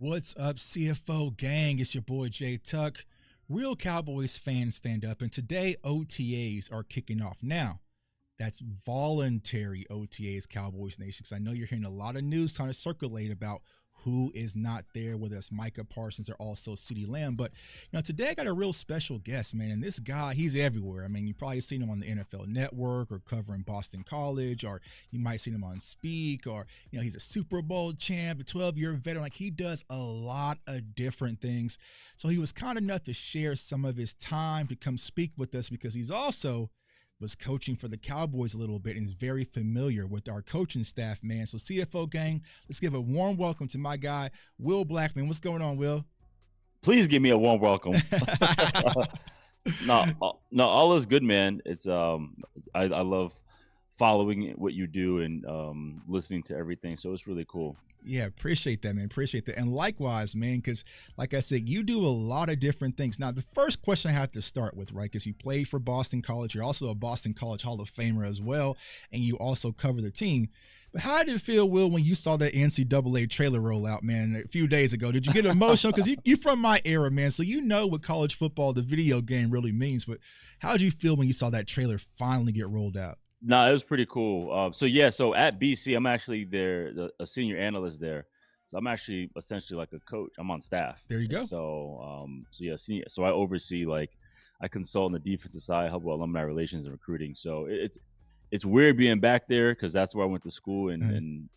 What's up, CFO gang? It's your boy Jay Tuck. Real Cowboys fans stand up, and today OTAs are kicking off. Now, that's voluntary OTAs, Cowboys Nation, because I know you're hearing a lot of news trying to circulate about who is not there, whether it's Micah Parsons or also CeeDee Lamb. But, today I got a real special guest, man, and this guy, he's everywhere. I mean, you've probably seen him on the NFL Network or covering Boston College, or you might seen him on Speak, or, he's a Super Bowl champ, a 12-year veteran. Like, he does a lot of different things. So he was kind enough to share some of his time to come speak with us because he's also was coaching for the Cowboys a little bit and is very familiar with our coaching staff, man. So CFO gang, let's give a warm welcome to my guy, Will Blackmon. What's going on, Will? Please give me a warm welcome. No, all is good, man. It's I love following what you do and listening to everything. So it's really cool. Yeah, appreciate that, man. Appreciate that. And likewise, man, because like I said, you do a lot of different things. Now, the first question I have to start with, right, because you played for Boston College. You're also a Boston College Hall of Famer as well, and you also cover the team. But how did it feel, Will, when you saw that NCAA trailer roll out, man, a few days ago? Did you get emotional? Because you're from my era, man, so you know what college football, the video game, really means. But how did you feel when you saw that trailer finally get rolled out? No, it was pretty cool. So at BC, I'm actually a senior analyst there. So I'm actually essentially like a coach. I'm on staff. There you go. And so I oversee, I consult on the defensive side, help with alumni relations and recruiting. So it's weird being back there because that's where I went to school and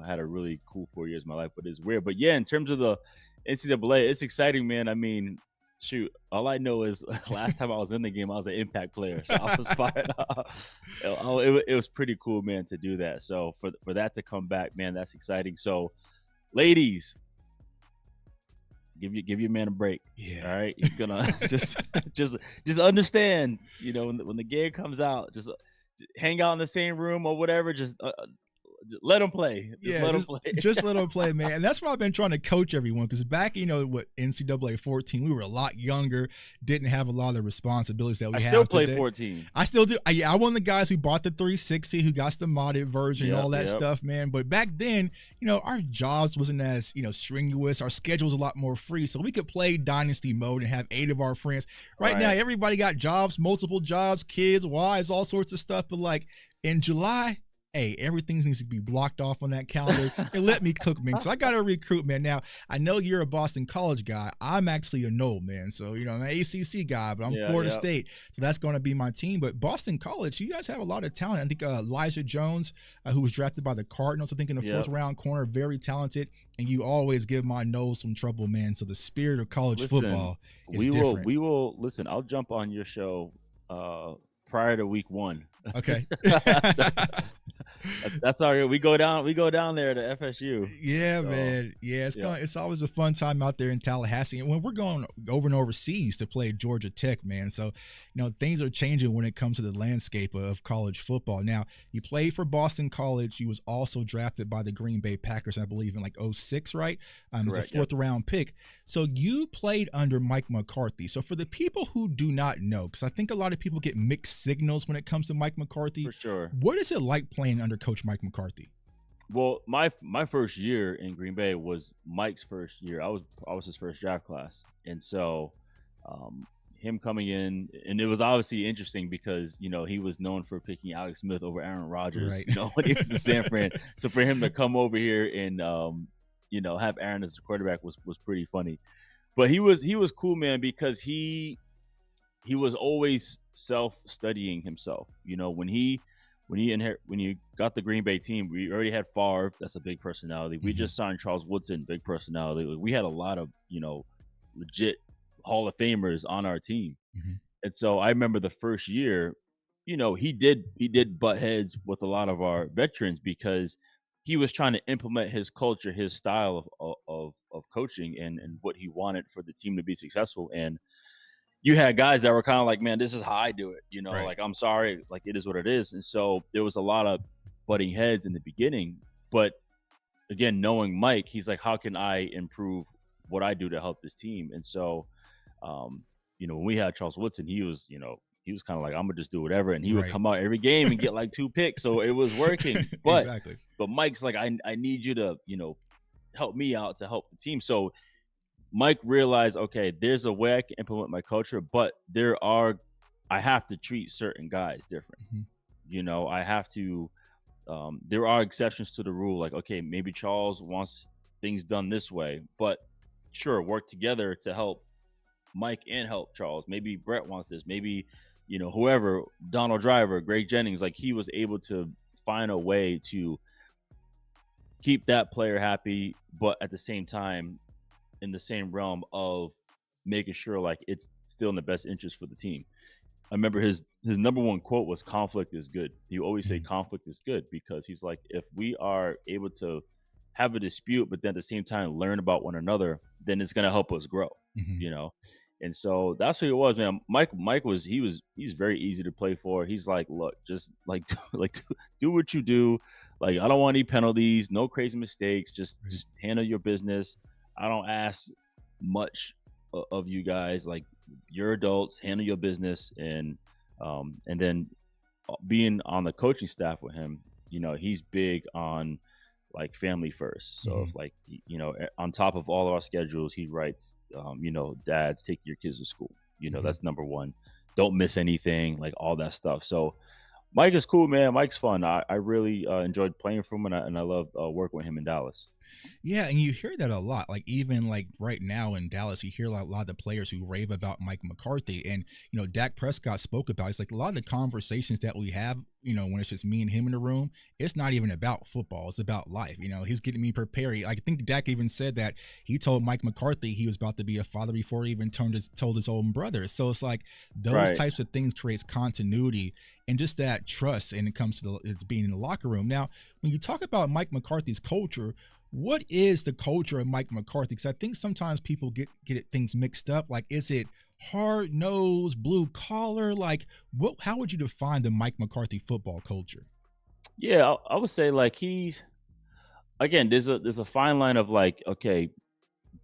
had a really cool 4 years of my life. But it's weird. But yeah, in terms of the NCAA, it's exciting, man. I mean, shoot, all I know is last time I was in the game, I was an impact player. So I was fired up. It was pretty cool, man, to do that. So for that to come back, man, that's exciting. So, ladies, give your man a break. Yeah. All right. He's gonna just understand, when the game comes out, just hang out in the same room or whatever. Just let them play. Just let them play, man. And that's why I've been trying to coach everyone. Because back, what NCAA 14, we were a lot younger, didn't have a lot of the responsibilities that we have today. I still play 14. I still do. I'm one of the guys who bought the 360, who got the modded version and all that stuff, man. But back then, our jobs wasn't as, strenuous. Our schedule was a lot more free. So we could play Dynasty mode and have 8 of our friends. Right now, everybody got jobs, multiple jobs, kids, wives, all sorts of stuff. But in July, hey, everything needs to be blocked off on that calendar and let me cook, man. So I got to recruit, man. Now, I know you're a Boston College guy. I'm actually a Knoll, man. So, I'm an ACC guy, but I'm Florida State. So that's going to be my team. But Boston College, you guys have a lot of talent. I think Elijah Jones, who was drafted by the Cardinals, I think in the fourth round corner, very talented. And you always give my Knolls some trouble, man. So the spirit of college football is different. We will, listen, I'll jump on your show prior to week 1. Okay. That's all right. We go down there to FSU. Yeah, so, man. Yeah, it's always a fun time out there in Tallahassee. And when we're going over and overseas to play Georgia Tech, man. So, things are changing when it comes to the landscape of college football. Now, you played for Boston College. You was also drafted by the Green Bay Packers, I believe, in 2006, right? As a fourth round pick. So you played under Mike McCarthy. So for the people who do not know, because I think a lot of people get mixed signals when it comes to Mike McCarthy. For sure. What is it like playing under Coach Mike McCarthy? Well, my first year in Green Bay was Mike's first year. I was his first draft class, and so him coming in, and it was obviously interesting because he was known for picking Alex Smith over Aaron Rodgers, right. When he was in San Fran. So for him to come over here and have Aaron as a quarterback was pretty funny. But he was cool, man, because he was always self-studying himself. When he got the Green Bay team, we already had Favre. That's a big personality. We just signed Charles Woodson, big personality. We had a lot of, legit Hall of Famers on our team. And so I remember the first year, he did butt heads with a lot of our veterans because he was trying to implement his culture, his style of coaching and what he wanted for the team to be successful. And you had guys that were kind of like, man, this is how I do it. Right. I'm sorry, it is what it is. And so there was a lot of butting heads in the beginning. But again, knowing Mike, he's like, how can I improve what I do to help this team? And so, when we had Charles Woodson, he was kind of like, I'm gonna just do whatever. And he would come out every game and get 2 picks. So it was working. But, exactly. But Mike's like, I need you to, help me out to help the team. So Mike realized, okay, there's a way I can implement my culture, but I have to treat certain guys different. Mm-hmm. I have to. There are exceptions to the rule. Like, okay, maybe Charles wants things done this way, but sure, work together to help Mike and help Charles. Maybe Brett wants this. Maybe, whoever, Donald Driver, Greg Jennings, like he was able to find a way to keep that player happy, but at the same time, in the same realm of making sure like it's still in the best interest for the team. I remember his number one quote was conflict is good. He always say conflict is good because he's like, if we are able to have a dispute, but then at the same time learn about one another, then it's going to help us grow, And so that's who he was, man. Mike he's very easy to play for. He's like, look, just like do what you do. Like, I don't want any penalties, no crazy mistakes. Just handle your business. I don't ask much of you guys. Like, you're adults, handle your business. And then being on the coaching staff with him, he's big on like family first. So if like, on top of all of our schedules, he writes, dads, take your kids to school. That's number one. Don't miss anything, like all that stuff. So Mike is cool, man. Mike's fun. I really enjoyed playing for him, and I love working with him in Dallas. Yeah, and you hear that a lot. Like, even like right now in Dallas, you hear a lot of the players who rave about Mike McCarthy. And, Dak Prescott spoke about it. It's like a lot of the conversations that we have, when it's just me and him in the room, it's not even about football. It's about life. He's getting me prepared. I think Dak even said that he told Mike McCarthy he was about to be a father before he even told his own brother. So it's like those types of things creates continuity and just that trust. And it comes to it's being in the locker room. Now, when you talk about Mike McCarthy's culture, what is the culture of Mike McCarthy? Because I think sometimes people get things mixed up. Like, is it hard nosed, blue collar? Like, how would you define the Mike McCarthy football culture? Yeah, I would say like he's, again, there's a fine line of like, okay,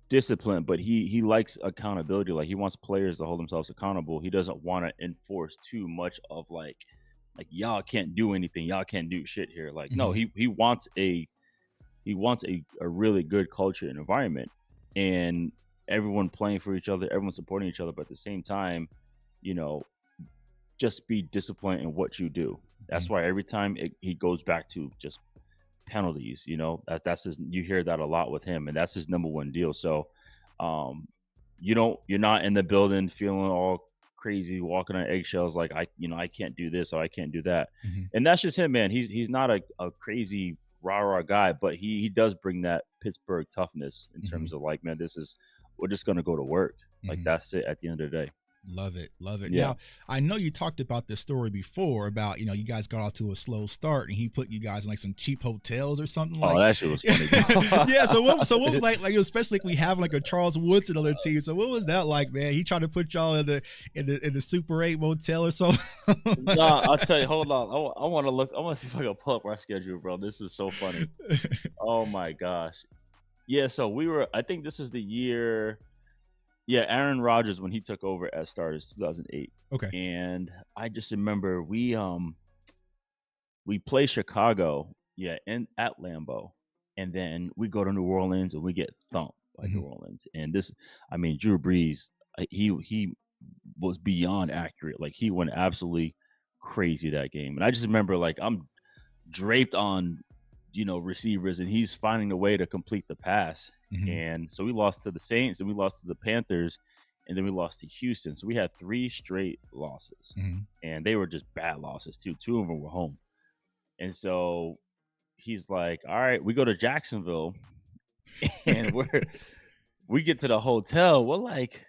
discipline, but he likes accountability. Like, he wants players to hold themselves accountable. He doesn't want to enforce too much of like y'all can't do anything, y'all can't do shit here. Like, no, he wants a really good culture and environment, and everyone playing for each other, everyone supporting each other, but at the same time, just be disciplined in what you do. That's why every time he goes back to just penalties, that's his, you hear that a lot with him, and that's his number one deal. So you're not in the building feeling all crazy, walking on eggshells, like I can't do this or I can't do that. And that's just him, man. He's not a crazy rah guy, but he does bring that Pittsburgh toughness in terms of like, man, we're just gonna go to work. Like, that's it at the end of the day. Love it. Yeah. Now, I know you talked about this story before about, you guys got off to a slow start and he put you guys in like some cheap hotels or something like. Oh, that shit was funny. Yeah. So what was like especially like we have like a Charles Woodson on the team. So what was that like, man? He tried to put y'all in the Super 8 motel or something. Nah, I'll tell you, hold on. I want to see if I can pull up our schedule, bro. This is so funny. Oh my gosh. Yeah, so I think this is the year. Yeah, Aaron Rodgers, when he took over as starters, 2008. Okay. And I just remember we play Chicago, at Lambeau, and then we go to New Orleans and we get thumped by New Orleans. And Drew Brees, he was beyond accurate. Like, he went absolutely crazy that game. And I just remember, like, I'm draped on, receivers, and he's finding a way to complete the pass. And so we lost to the Saints, and we lost to the Panthers, and then we lost to Houston. So we had 3 straight losses, and they were just bad losses too. 2 of them were home. And so he's like, all right, we go to Jacksonville, and we get to the hotel. We're like,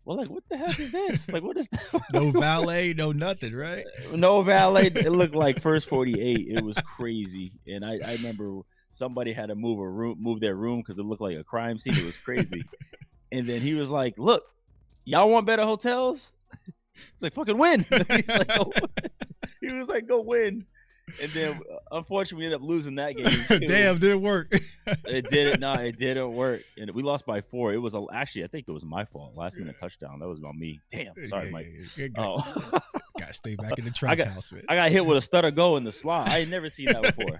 what the heck is this? Like, what is that? No valet, no nothing, right? No valet. It looked like First 48. It was crazy. And I remember somebody had to move their room because it looked like a crime scene. It was crazy. And then he was like, look, y'all want better hotels? It's like, fucking win. He was like, go win. And then, unfortunately, we ended up losing that game too. Damn, didn't work. It didn't work. And we lost by 4. It was actually, I think it was my fault. Last minute touchdown. That was on me. Damn. Sorry, Mike. Gotta stay back in the trap house, man. I got hit with a stutter go in the slot. I had never seen that before.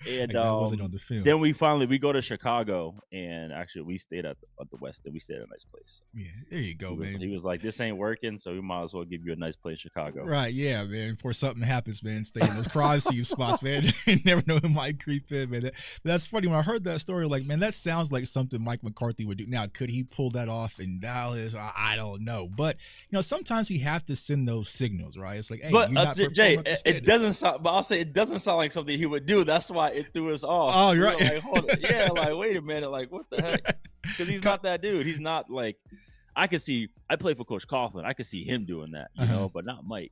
And Like that wasn't on the film. then we go to Chicago, and actually we stayed at the West End. We stayed at a nice place. Yeah, there you go, man. He was like, "This ain't working, so we might as well give you a nice place in Chicago." Right, yeah, man. Before something happens, man, stay in those crime scene spots, man. You never know who might creep in, man. That's funny. When I heard that story, like, man, that sounds like something Mike McCarthy would do. Now, could he pull that off in Dallas? I don't know. But, sometimes you have to send those signals, right? It's like, hey, but you're not Jay, it doesn't sound. But I'll say it doesn't sound like something he would do. That's why it threw us off. Oh, you're right. Like, hold on. Yeah, like, wait a minute. Like, what the heck? Because he's not that dude. He's not like. I play for Coach Coughlin. I could see him doing that, but not Mike.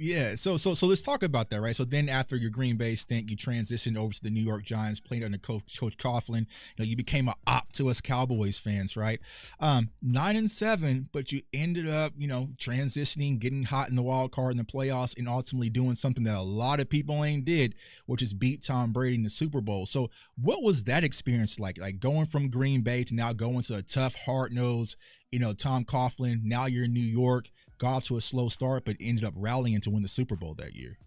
Yeah, so let's talk about that, right? So then after your Green Bay stint, you transitioned over to the New York Giants, played under Coach Coughlin. You became an op to us Cowboys fans, right? 9-7, but you ended up, transitioning, getting hot in the wild card in the playoffs, and ultimately doing something that a lot of people ain't did, which is beat Tom Brady in the Super Bowl. So what was that experience like? Like going from Green Bay to now going to a tough, hard-nosed, Tom Coughlin. Now you're in New York. Got off to a slow start, but ended up rallying to win the Super Bowl that year.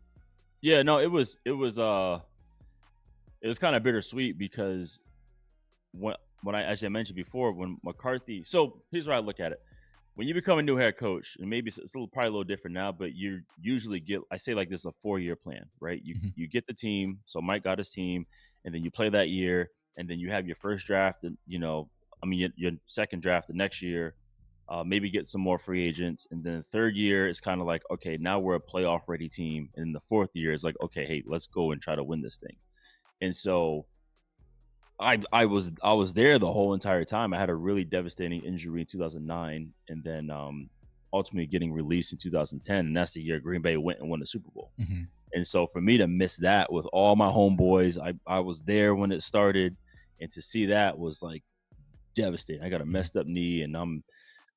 Yeah, no, it was kind of bittersweet because when I, as I mentioned before, when McCarthy. So here's where I look at it: when you become a new head coach, and maybe it's probably a little different now, but you usually get, I say like this, a 4-year plan, right? You get the team. So Mike got his team, and then you play that year, and then you have your first draft, and your second draft the next year. Maybe get some more free agents. And then the third year is kind of like, okay, now we're a playoff ready team. And the fourth year is like, okay, hey, let's go and try to win this thing. And so I was there the whole entire time. I had a really devastating injury in 2009, and then ultimately getting released in 2010. And that's the year Green Bay went and won the Super Bowl. Mm-hmm. And so for me to miss that with all my homeboys, I was there when it started. And to see that was like devastating. I got a messed up knee, and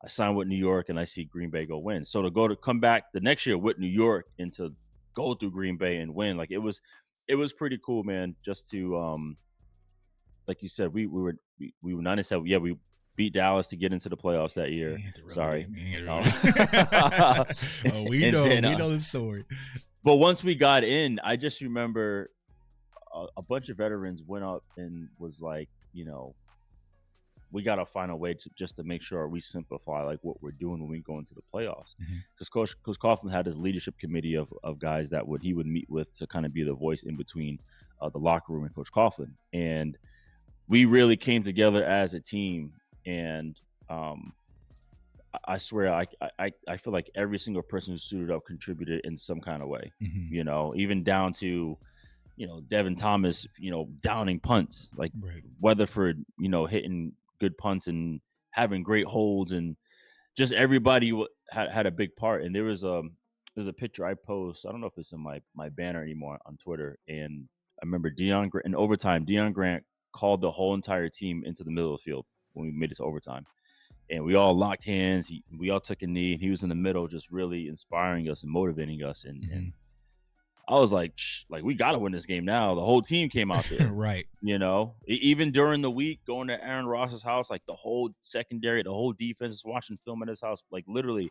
I signed with New York, and I see Green Bay go win. So to come back the next year with New York and to go through Green Bay and win, like it was pretty cool, man. Just to like you said, we were 9-7. Yeah, we beat Dallas to get into the playoffs that year. Sorry. We know the story. But once we got in, I just remember a bunch of veterans went up and was like, we got to find a way to make sure we simplify like what we're doing when we go into the playoffs. Because Coach Coughlin had his leadership committee of guys that he would meet with to kind of be the voice in between the locker room and Coach Coughlin. And we really came together as a team. And I swear, I feel like every single person who suited up contributed in some kind of way, even down to, Devin Thomas, downing punts, like Weatherford, hitting good punts and having great holds, and just everybody had a big part. And there's a picture I post. I don't know if it's in my banner anymore on Twitter. And I remember in overtime, Deion Grant called the whole entire team into the middle of the field when we made it to overtime. And we all locked hands. We all took a knee, and he was in the middle, just really inspiring us and motivating us. And I was like, we got to win this game now. The whole team came out there. Right. Even during the week, going to Aaron Ross's house, like the whole secondary, the whole defense is watching film at his house. Like literally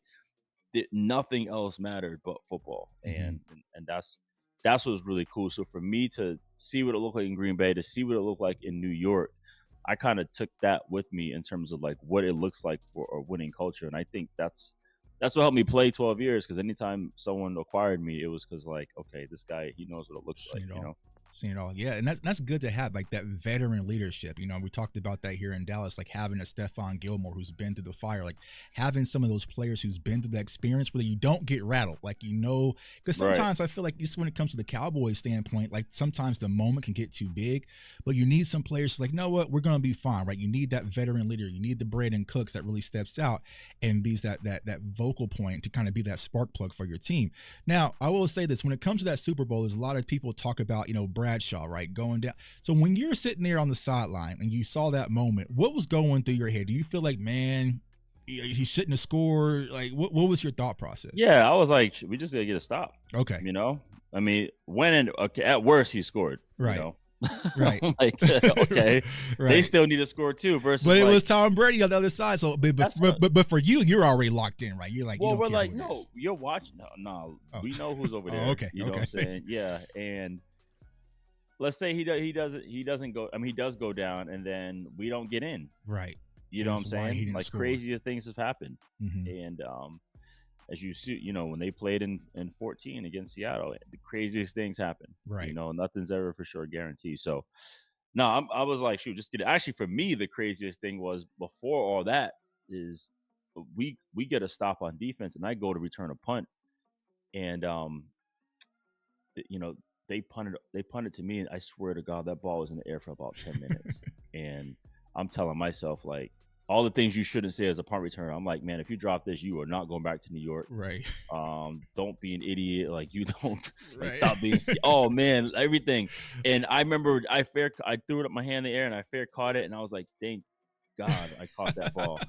nothing else mattered but football. And that's what was really cool. So for me to see what it looked like in Green Bay, to see what it looked like in New York, I kind of took that with me in terms of like what it looks like for a winning culture. And I think that's what helped me play 12 years. Because anytime someone acquired me, it was because like, okay, this guy, he knows what it looks like, Seeing it all. Yeah, and that's good to have, like that veteran leadership. We talked about that here in Dallas, like having a Stephon Gilmore who's been through the fire, like having some of those players who's been through that experience where you don't get rattled. Like, because sometimes I feel like just when it comes to the Cowboys standpoint, like sometimes the moment can get too big, but you need some players like, know what, we're going to be fine, right? You need that veteran leader. You need the Brandon Cooks that really steps out and be that vocal point to kind of be that spark plug for your team. Now, I will say this, when it comes to that Super Bowl, there's a lot of people talk about, Bradshaw, right, going down. So when you're sitting there on the sideline and you saw that moment, what was going through your head? Do you feel like, man, he shouldn't have scored? Like, what was your thought process? Yeah, I was like, we just gotta get a stop. Okay. I mean, at worst he scored. Right. Right. Like, okay, right. They still need to score too. Versus, but it was Tom Brady on the other side. So, but for you, you're already locked in, right? You're like, well, we're like, no, you're watching. No, we know who's over there. Okay. You know what I'm saying? Yeah, and let's say he doesn't go. I mean, he does go down, and then we don't get in. Right. You know what I'm That's why he saying? didn't Like score. crazier things have happened, Mhm. and as you see, when they played in 14 against Seattle, the craziest things happen. Right. Nothing's ever for sure guaranteed. So, no, I was like, shoot, just get it. Actually, for me, the craziest thing was before all that is we get a stop on defense, and I go to return a punt, and you know, they punted to me, and I swear to God, that ball was in the air for about 10 minutes, and I'm telling myself like all the things you shouldn't say as a punt returner. I'm like, man, if you drop this, you are not going back to New York. Right. Don't be an idiot. Like you don't like Right. stop being. Oh man, everything. And I remember I threw it up my hand in the air and I fair caught it, and I was like, thank God I caught that ball.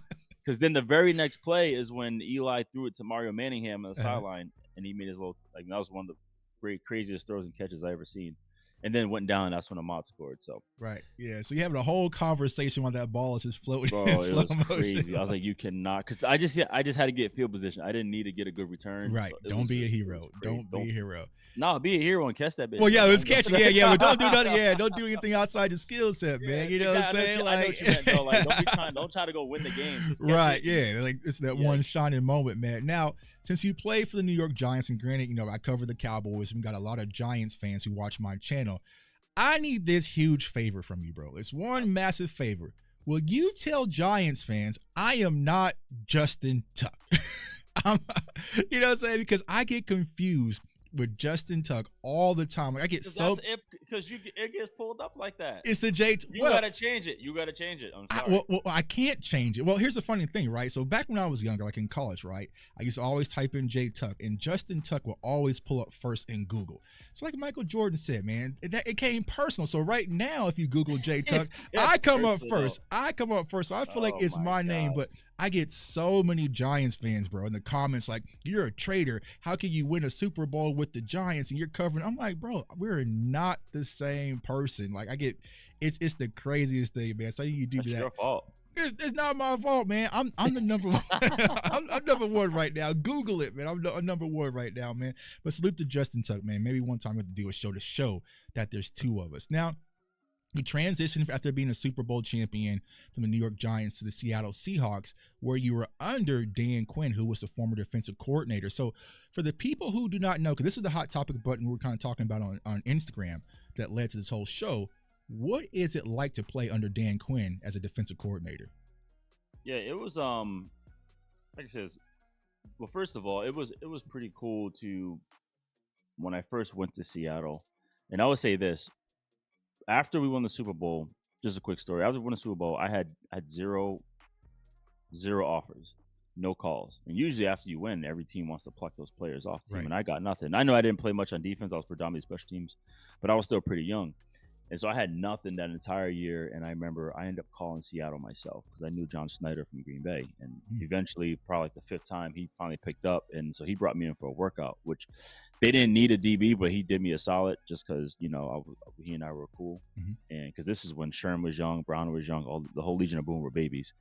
Because then the very next play is when Eli threw it to Mario Manningham on the sideline, and he made his little like that was one of the great craziest throws and catches I ever seen. And then went down. That's when Ahmad scored. So right, yeah. So you having a whole conversation while that ball is just floating. Bro, in it slow was crazy. motion. I was like, you cannot, because I just had to get field position. I didn't need to get a good return. Right. So Don't be a hero. Don't be a hero. No, be a hero and catch that bitch. Well, yeah, let's catch it. Yeah, but don't do nothing. Yeah, don't do anything outside your skill set, man. You know what I'm saying? I know what you meant, though. Like, don't try to go win the game. Right, yeah. Like it's that one shining moment, man. Now, since you play for the New York Giants, and granted, I cover the Cowboys, we got a lot of Giants fans who watch my channel. I need this huge favor from you, bro. It's one massive favor. Will you tell Giants fans I am not Justin Tuck? You know what I'm saying? Because I get confused with Justin Tuck all the time. Like I get so because it gets pulled up like that. It's the J. You gotta change it. I'm sorry. Well, I can't change it. Well, here's the funny thing, right? So back when I was younger, like in college, right, I used to always type in J Tuck, and Justin Tuck will always pull up first in Google. So like Michael Jordan said, man, it came personal. So right now, if you Google J Tuck, I come up first. So I feel like it's my name, but I get so many Giants fans, bro, in the comments like, you're a traitor. How can you win a Super Bowl with the Giants and you're covering? I'm like, bro, we're not the same person. Like I get, it's the craziest thing, man. So you do That's that. Your fault. It's not my fault, man. I'm the number one. I'm number one right now. Google it, man. I'm number one right now, man. But salute to Justin Tuck, man. Maybe one time we have to do a show to show that there's two of us. Now, you transitioned after being a Super Bowl champion from the New York Giants to the Seattle Seahawks, where you were under Dan Quinn, who was the former defensive coordinator. So for the people who do not know, because this is the hot topic button we're kind of talking about on Instagram that led to this whole show, what is it like to play under Dan Quinn as a defensive coordinator? Yeah, it was like I said, well, first of all, it was pretty cool to when I first went to Seattle. And I would say this, after we won the Super Bowl, just a quick story. After we won the Super Bowl, I had zero offers, no calls. And usually after you win, every team wants to pluck those players off the team. Right. And I got nothing. I know I didn't play much on defense. I was predominantly special teams, but I was still pretty young. And so I had nothing that entire year. And I remember I ended up calling Seattle myself because I knew John Schneider from Green Bay. And eventually, probably like the fifth time, he finally picked up. And so he brought me in for a workout, which they didn't need a DB, but he did me a solid just because, he and I were cool. And because this is when Sherm was young, Brown was young, the whole Legion of Boom were babies.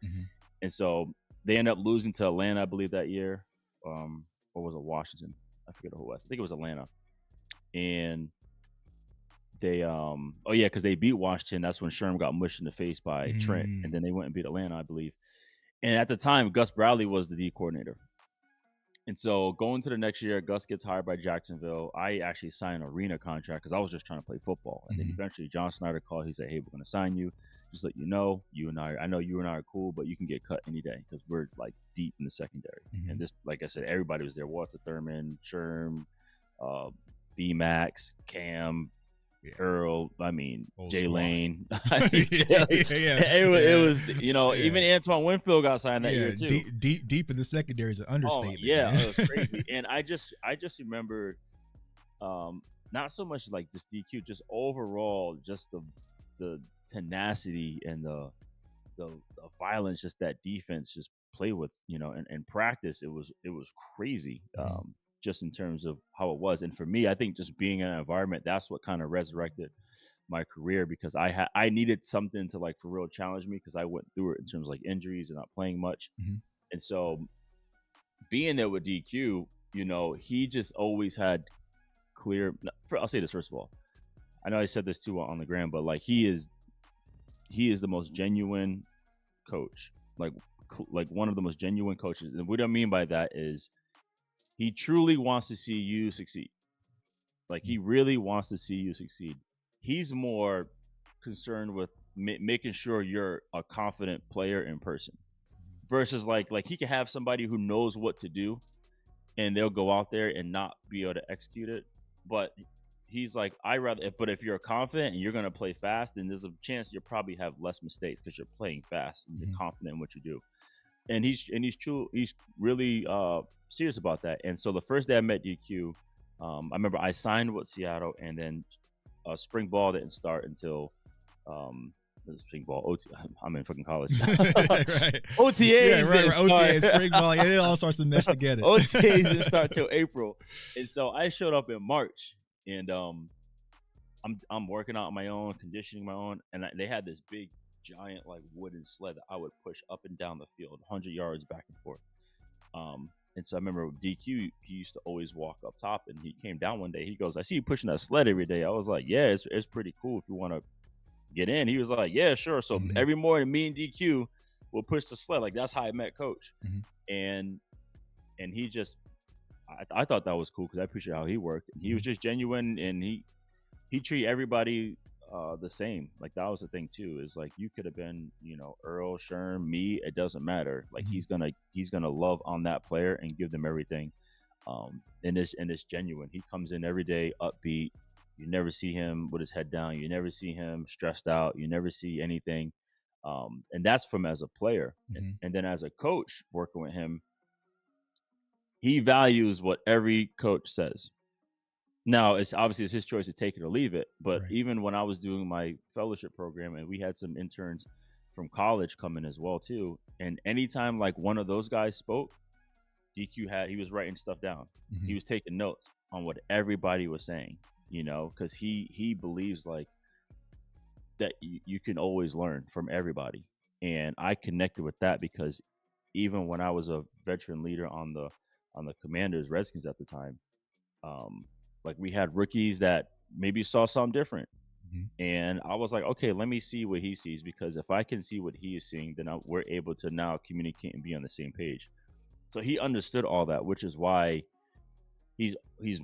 And so they ended up losing to Atlanta, I believe, that year. Or was it Washington? I forget who it was. I think it was Atlanta. And they because they beat Washington. That's when Sherm got mushed in the face by Trent, and then they went and beat Atlanta, I believe. And at the time, Gus Bradley was the D coordinator. And so going to the next year, Gus gets hired by Jacksonville. I actually signed an arena contract because I was just trying to play football. And then eventually John Snyder called. He said, "Hey, we're going to sign you. Just let you know, I know you and I are cool, but you can get cut any day because we're like deep in the secondary." And this, like I said, everybody was there. Walter Thurman, Sherm, B-Max, Cam, Earl, Jay Lane. It was, even Antoine Winfield got signed that year too. Deep in the secondary is an understatement. It was crazy. And I just remember, not so much like just DQ, just overall, just the tenacity and the violence, just that defense just play with, and practice. It was crazy. Just in terms of how it was. And for me, I think just being in an environment, that's what kind of resurrected my career because I needed something to like for real challenge me because I went through it in terms of like injuries and not playing much. And so being there with DQ, he just always had clear, I'll say this first of all, I know I said this too on the gram, but like he is the most genuine coach, like one of the most genuine coaches. And what I mean by that is he truly wants to see you succeed. Like he really wants to see you succeed. He's more concerned with making sure you're a confident player in person versus like he can have somebody who knows what to do and they'll go out there and not be able to execute it. But he's like, but if you're confident and you're going to play fast, then there's a chance you'll probably have less mistakes because you're playing fast and you're confident in what you do. And he's really serious about that. And so the first day I met DQ, I remember I signed with Seattle, and then spring ball didn't start until spring ball. I'm in fucking college. Right. OTAs, yeah, right. OTAs, spring ball. Yeah, it all starts to mesh together. OTAs didn't start till April, and so I showed up in March, and I'm working out on my own, conditioning my own, and they had this big, giant like wooden sled that I would push up and down the field, 100 yards back and forth. And so I remember DQ, he used to always walk up top, and he came down one day. He goes, "I see you pushing that sled every day." I was like, "Yeah, it's pretty cool if you want to get in." He was like, "Yeah, sure." So every morning, me and DQ will push the sled. Like that's how I met Coach. And he just, I thought that was cool because I appreciate how he worked. And he was just genuine, and he treated everybody the same. Like that was the thing too, is like you could have been, Earl, Sherm, me, it doesn't matter. Like he's gonna love on that player and give them everything. And it's genuine. He comes in every day upbeat. You never see him with his head down. You never see him stressed out. You never see anything. And that's from as a player. And then as a coach working with him, he values what every coach says. Now, it's his choice to take it or leave it. But even when I was doing my fellowship program, and we had some interns from college come in as well too, and anytime like one of those guys spoke, he was writing stuff down. He was taking notes on what everybody was saying, because he believes like that you can always learn from everybody. And I connected with that because even when I was a veteran leader on the Commanders, Redskins at the time, like we had rookies that maybe saw something different. And I was like, okay, let me see what he sees, because if I can see what he is seeing, then we're able to now communicate and be on the same page. So he understood all that, which is why he's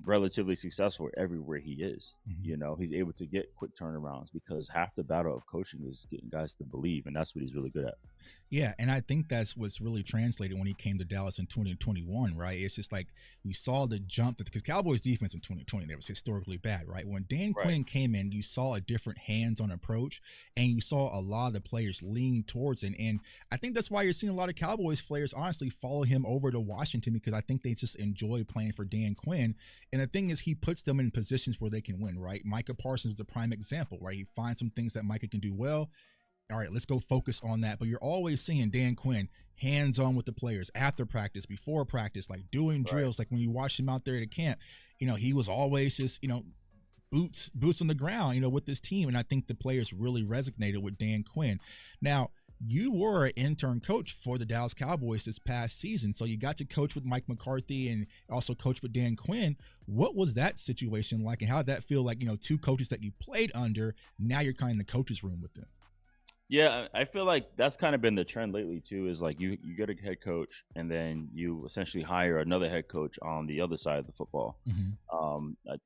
relatively successful everywhere he is. He's able to get quick turnarounds because half the battle of coaching is getting guys to believe, and that's what he's really good at. Yeah, and I think that's what's really translated when he came to Dallas in 2021, right? It's just like we saw the jump because Cowboys defense in 2020, that was historically bad, right? When Dan Quinn came in, you saw a different hands-on approach, and you saw a lot of the players lean towards it. And I think that's why you're seeing a lot of Cowboys players honestly follow him over to Washington, because I think they just enjoy playing for Dan Quinn. And the thing is, he puts them in positions where they can win, right? Micah Parsons is a prime example, right? He finds some things that Micah can do well. All right, let's go focus on that. But you're always seeing Dan Quinn hands-on with the players after practice, before practice, like doing drills. Like when you watch him out there at camp, he was always just, boots on the ground, with this team. And I think the players really resonated with Dan Quinn. Now, you were an intern coach for the Dallas Cowboys this past season. So you got to coach with Mike McCarthy and also coach with Dan Quinn. What was that situation like? And how did that feel like, two coaches that you played under, now you're kind of in the coach's room with them? Yeah, I feel like that's kind of been the trend lately too, is like you get a head coach and then you essentially hire another head coach on the other side of the football.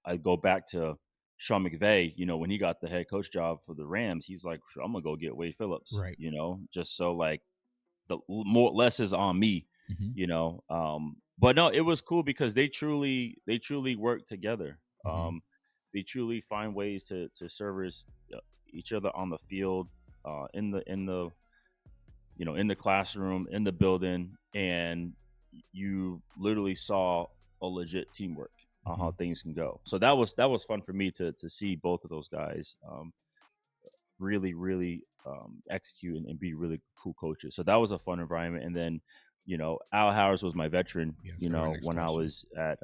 I go back to Sean McVay, when he got the head coach job for the Rams, he's like, I'm going to go get Wade Phillips, right? Just so like less is on me, but no, it was cool because they truly work together. They truly find ways to service each other on the field. In the classroom, in the building, and you literally saw a legit teamwork on how things can go. So that was fun for me to see both of those guys really execute and be really cool coaches. So that was a fun environment. And then Al Howers was my veteran. When I was at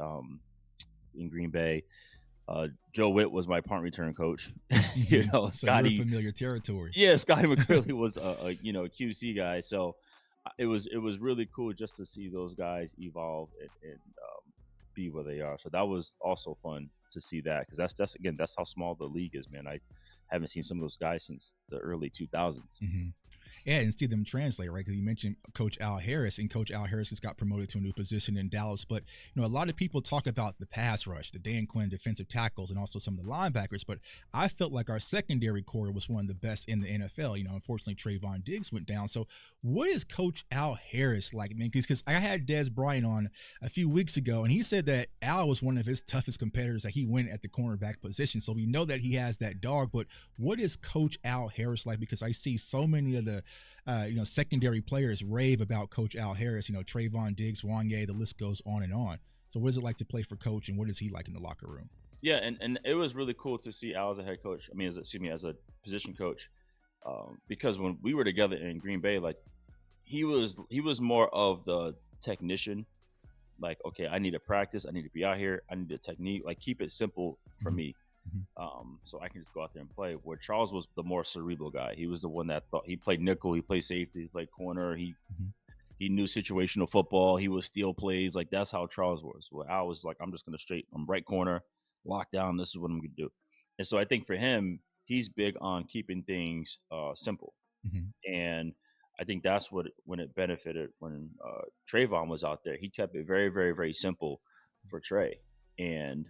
in Green Bay. Joe Witt was my punt return coach. So Scotty, you're familiar territory. Yeah, Scotty McCurley was a QC guy. So it was really cool just to see those guys evolve and be where they are. So that was also fun to see that, because that's how small the league is, man. I haven't seen some of those guys since the early 2000s. Mm-hmm. Yeah, and see them translate, right? Because you mentioned Coach Al Harris, and Coach Al Harris just got promoted to a new position in Dallas. But, a lot of people talk about the pass rush, the Dan Quinn defensive tackles, and also some of the linebackers. But I felt like our secondary core was one of the best in the NFL. Unfortunately, Trevon Diggs went down. So what is Coach Al Harris like, man? Because I had Des Bryant on a few weeks ago, and he said that Al was one of his toughest competitors that he went at the cornerback position. So we know that he has that dog. But what is Coach Al Harris like? Because I see so many of the secondary players rave about Coach Al Harris, Trevon Diggs, Wanye, the list goes on and on. So what is it like to play for Coach, and what is he like in the locker room? Yeah, and it was really cool to see Al as a head coach. As a position coach, because when we were together in Green Bay, like he was more of the technician. Like, okay, I need to practice, I need to be out here, I need a technique, like keep it simple for me. So I can just go out there and play. Where Charles was the more cerebral guy. He was the one that thought he played nickel, he played safety, he played corner. He knew situational football. He would steal plays. Like that's how Charles was. Well, Al was like, I'm right corner, lock down. This is what I'm gonna do. And so I think for him, he's big on keeping things simple. And I think that's when it benefited when Trevon was out there. He kept it very, very, very simple for Trey. And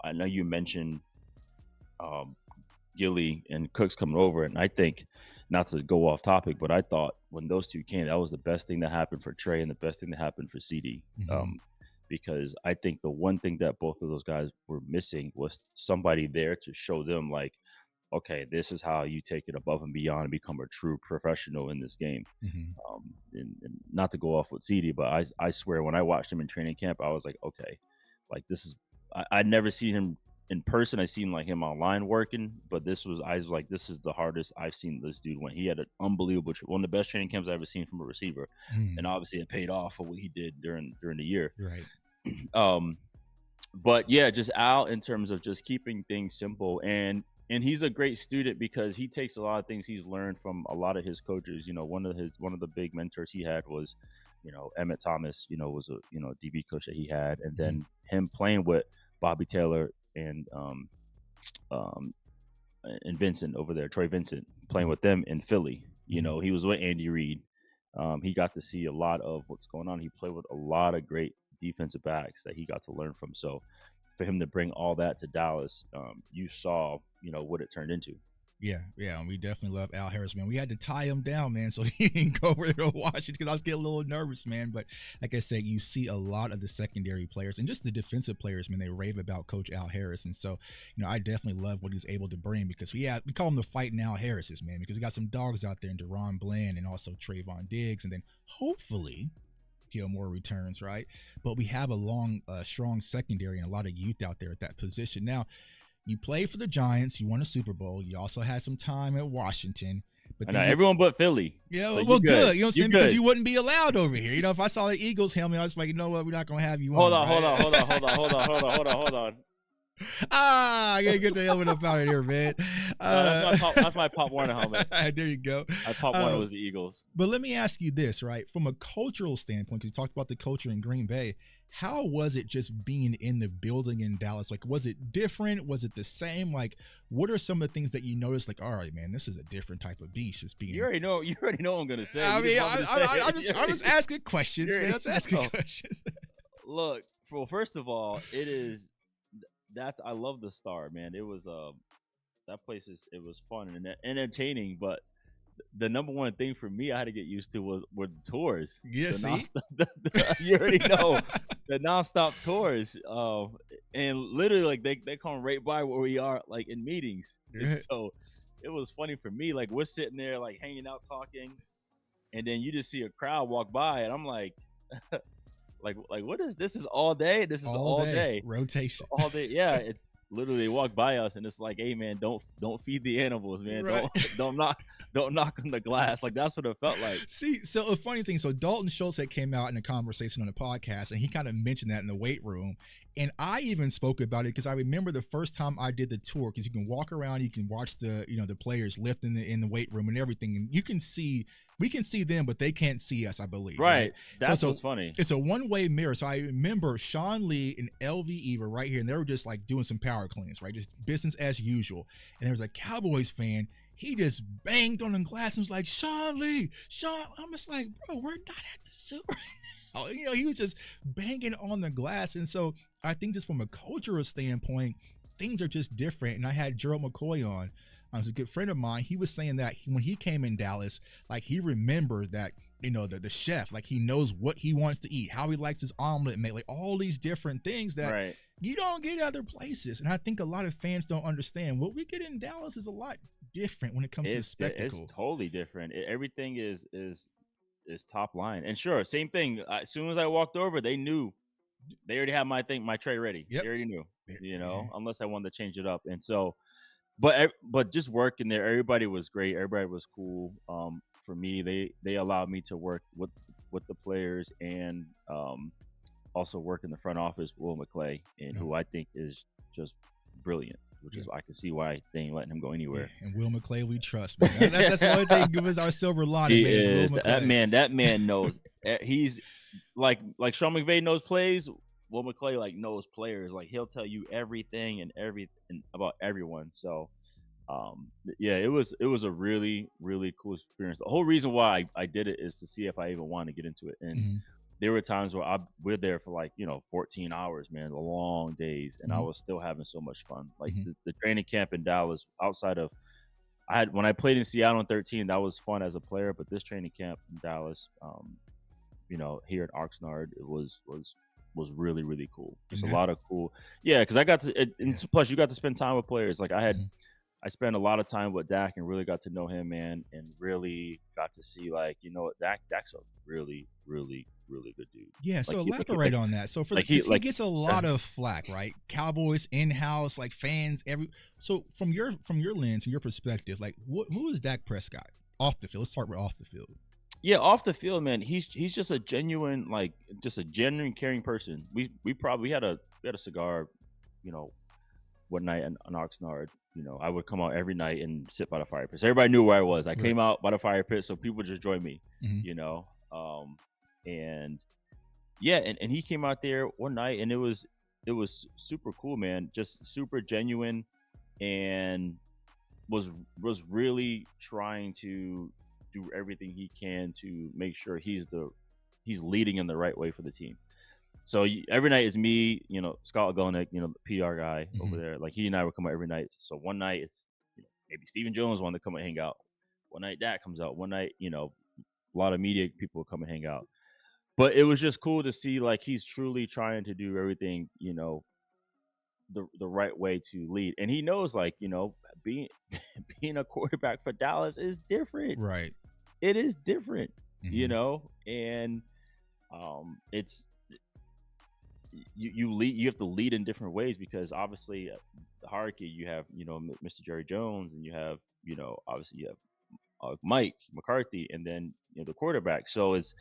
I know you mentioned Gilly and Cooks coming over, and I think, not to go off topic, but I thought when those two came, that was the best thing that happened for Trey and the best thing that happened for CD. Because I think the one thing that both of those guys were missing was somebody there to show them, like, okay, this is how you take it above and beyond and become a true professional in this game. And not to go off with CD, but I swear when I watched him in training camp, I was like, okay, like this is, I'd never seen him in person. I seen like him online working, but I was like, this is the hardest I've seen this dude win. He had an unbelievable, one of the best training camps I've ever seen from a receiver. And obviously it paid off for what he did during the year. Right. But yeah, just Al in terms of just keeping things simple. And he's a great student because he takes a lot of things he's learned from a lot of his coaches. One of the big mentors he had was, Emmett Thomas, was a, DB coach that he had. And then him playing with Bobby Taylor and Vincent over there, Troy Vincent, playing with them in Philly. He was with Andy Reid. He got to see a lot of what's going on. He played with a lot of great defensive backs that he got to learn from. So for him to bring all that to Dallas, you saw, what it turned into. Yeah, and we definitely love Al Harris, man. We had to tie him down, man, so he didn't go over there to Washington because I was getting a little nervous, man. But like I said, you see a lot of the secondary players and just the defensive players, man, they rave about Coach Al Harris. And so, I definitely love what he's able to bring because we call him the Fighting Al Harris's, man, because we got some dogs out there in Deron Bland and also Trevon Diggs. And then hopefully Gilmore returns, right? But we have a strong secondary and a lot of youth out there at that position. Now, you played for the Giants. You won a Super Bowl. You also had some time at Washington. But everyone but Philly. Yeah, so well, good. You know what I'm saying? Because you wouldn't be allowed over here. If I saw the Eagles helmet, I was like, you know what? We're not going to have you Hold on. Hold on. I got to get the helmet up out of here, man. That's my Pop Warner helmet. There you go. My Pop Warner was the Eagles. But let me ask you this, right? From a cultural standpoint, because you talked about the culture in Green Bay, how was it just being in the building in Dallas? Like, was it different? Was it the same? Like, what are some of the things that you noticed? Like, all right, man, this is a different type of beast. Just being. You already know what I'm gonna say. I mean, I'm just asking questions, man. I'm just asking questions. Look, well, first of all, I love the Star, man. It was that place it was fun and entertaining, but the number one thing for me I had to get used to were the tours. Yeah, see? You already know the nonstop tours. And literally, like they come right by where we are, like in meetings. Yeah. So it was funny for me. Like we're sitting there, like hanging out, talking, and then you just see a crowd walk by, and I'm like, like what is this? Is all day? This is all day rotation, all day. Yeah, it's literally they walk by us, and it's like, hey man, don't feed the animals, man. Right. Don't knock on the glass. Like that's what it felt like. See, so a funny thing. So Dalton Schultz had came out in a conversation on the podcast, and he kind of mentioned that in the weight room. And I even spoke about it because I remember the first time I did the tour, because you can walk around, you can watch the players lift in the weight room and everything, and we can see them, but they can't see us, I believe. Right. That's so what's funny. It's a one-way mirror. So I remember Sean Lee and LVE were right here, and they were just like doing some power cleans, right? Just business as usual. And there was a Cowboys fan. He just banged on the glass and was like, Sean Lee, Sean. I'm just like, bro, we're not at the zoo right now. He was just banging on the glass. And so I think just from a cultural standpoint, things are just different. And I had Gerald McCoy on. He's a good friend of mine. He was saying that when he came in Dallas, like he remembered that, the chef, like he knows what he wants to eat, how he likes his omelet made, like all these different things that you don't get other places. And I think a lot of fans don't understand what we get in Dallas is a lot different when it comes to spectacle. It's totally different. Everything is top line. And sure, same thing. As soon as I walked over, they knew they already had my tray ready. Yep. They already knew, unless I wanted to change it up. And so, but just working there, everybody was great. Everybody was cool. For me, they allowed me to work with the players and also work in the front office with Will McClay, and who I think is just brilliant. Which is I can see why they ain't letting him go anywhere. Yeah, and Will McClay, we trust, man. That's the only thing gives us our silver lining, man. Is Will McClay. That man knows. He's like Sean McVay knows plays. Will McClay like knows players. Like he'll tell you everything and about everyone. So, it was a really, really cool experience. The whole reason why I did it is to see if I even wanted to get into it. And there were times where we're there for 14 hours, man, the long days, and I was still having so much fun. Like the training camp in Dallas, outside of when I played in Seattle in 2013, that was fun as a player. But this training camp in Dallas, here at Oxnard, it was really, really cool. Just a lot of cool, because I got to, plus you got to spend time with players. Like I spent a lot of time with Dak and really got to know him, man, and really got to see Dak's a really, really, really good dude. Yeah, so elaborate on that. So he gets a lot of flack, right? Cowboys in-house, like fans, so from your lens and your perspective, like who is Dak Prescott off the field? Let's start with off the field. Yeah, off the field, man, he's just a genuine, caring person. We had a cigar, one night on Oxnard. I would come out every night and sit by the fire pit. So everybody knew where I was. I came out by the fire pit, so people would just join me, and he came out there one night, and it was super cool, man. Just super genuine, and was really trying to do everything he can to make sure he's leading in the right way for the team. So every night is me, Scott Golnick, the PR guy over there. Like he and I would come out every night. So one night it's maybe Stephen Jones wanted to come and hang out. One night Dak comes out. One night, a lot of media people would come and hang out. But it was just cool to see he's truly trying to do everything, the right way to lead. And he knows being a quarterback for Dallas is different. Right. It is different, and it's you have to lead in different ways, because obviously the hierarchy, you have Mr. Jerry Jones, and you have obviously you have Mike McCarthy, and then the quarterback. So it's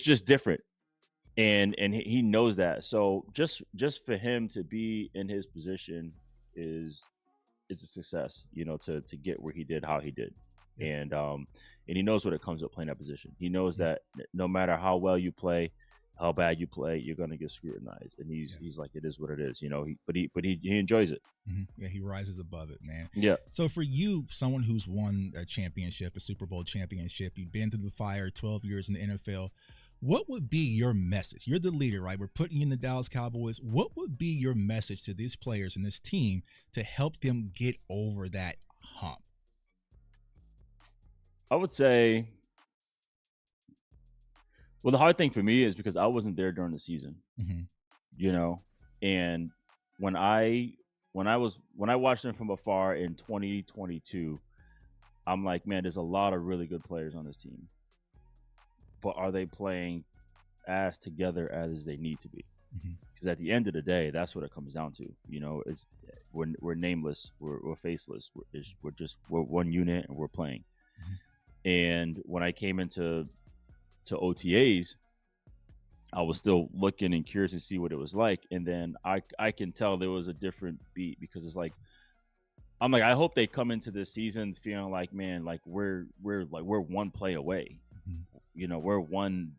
just different, and he knows that. So just for him to be in his position is a success, to get where he did, how he did, and he knows what it comes with playing that position. He knows that no matter how well you play, how bad you play, you're going to get scrutinized. And he's like, it is what it is, but he enjoys it. Yeah, he rises above it, man. Yeah. So for you, someone who's won a championship, a Super Bowl championship, you've been through the fire, 12 years in the NFL, what would be your message? You're the leader, right? We're putting you in the Dallas Cowboys. What would be your message to these players and this team to help them get over that hump? I would say, well, the hard thing for me is because I wasn't there during the season, and when I watched them from afar in 2022, I'm like, man, there's a lot of really good players on this team, but are they playing as together as they need to be? Because at the end of the day, that's what it comes down to. It's we're nameless, we're faceless, we're one unit, and we're playing. And when I came into OTAs, I was still looking and curious to see what it was like. And then I can tell there was a different beat because it's like, I'm like, I hope they come into this season feeling like, man, like we're one play away, we're one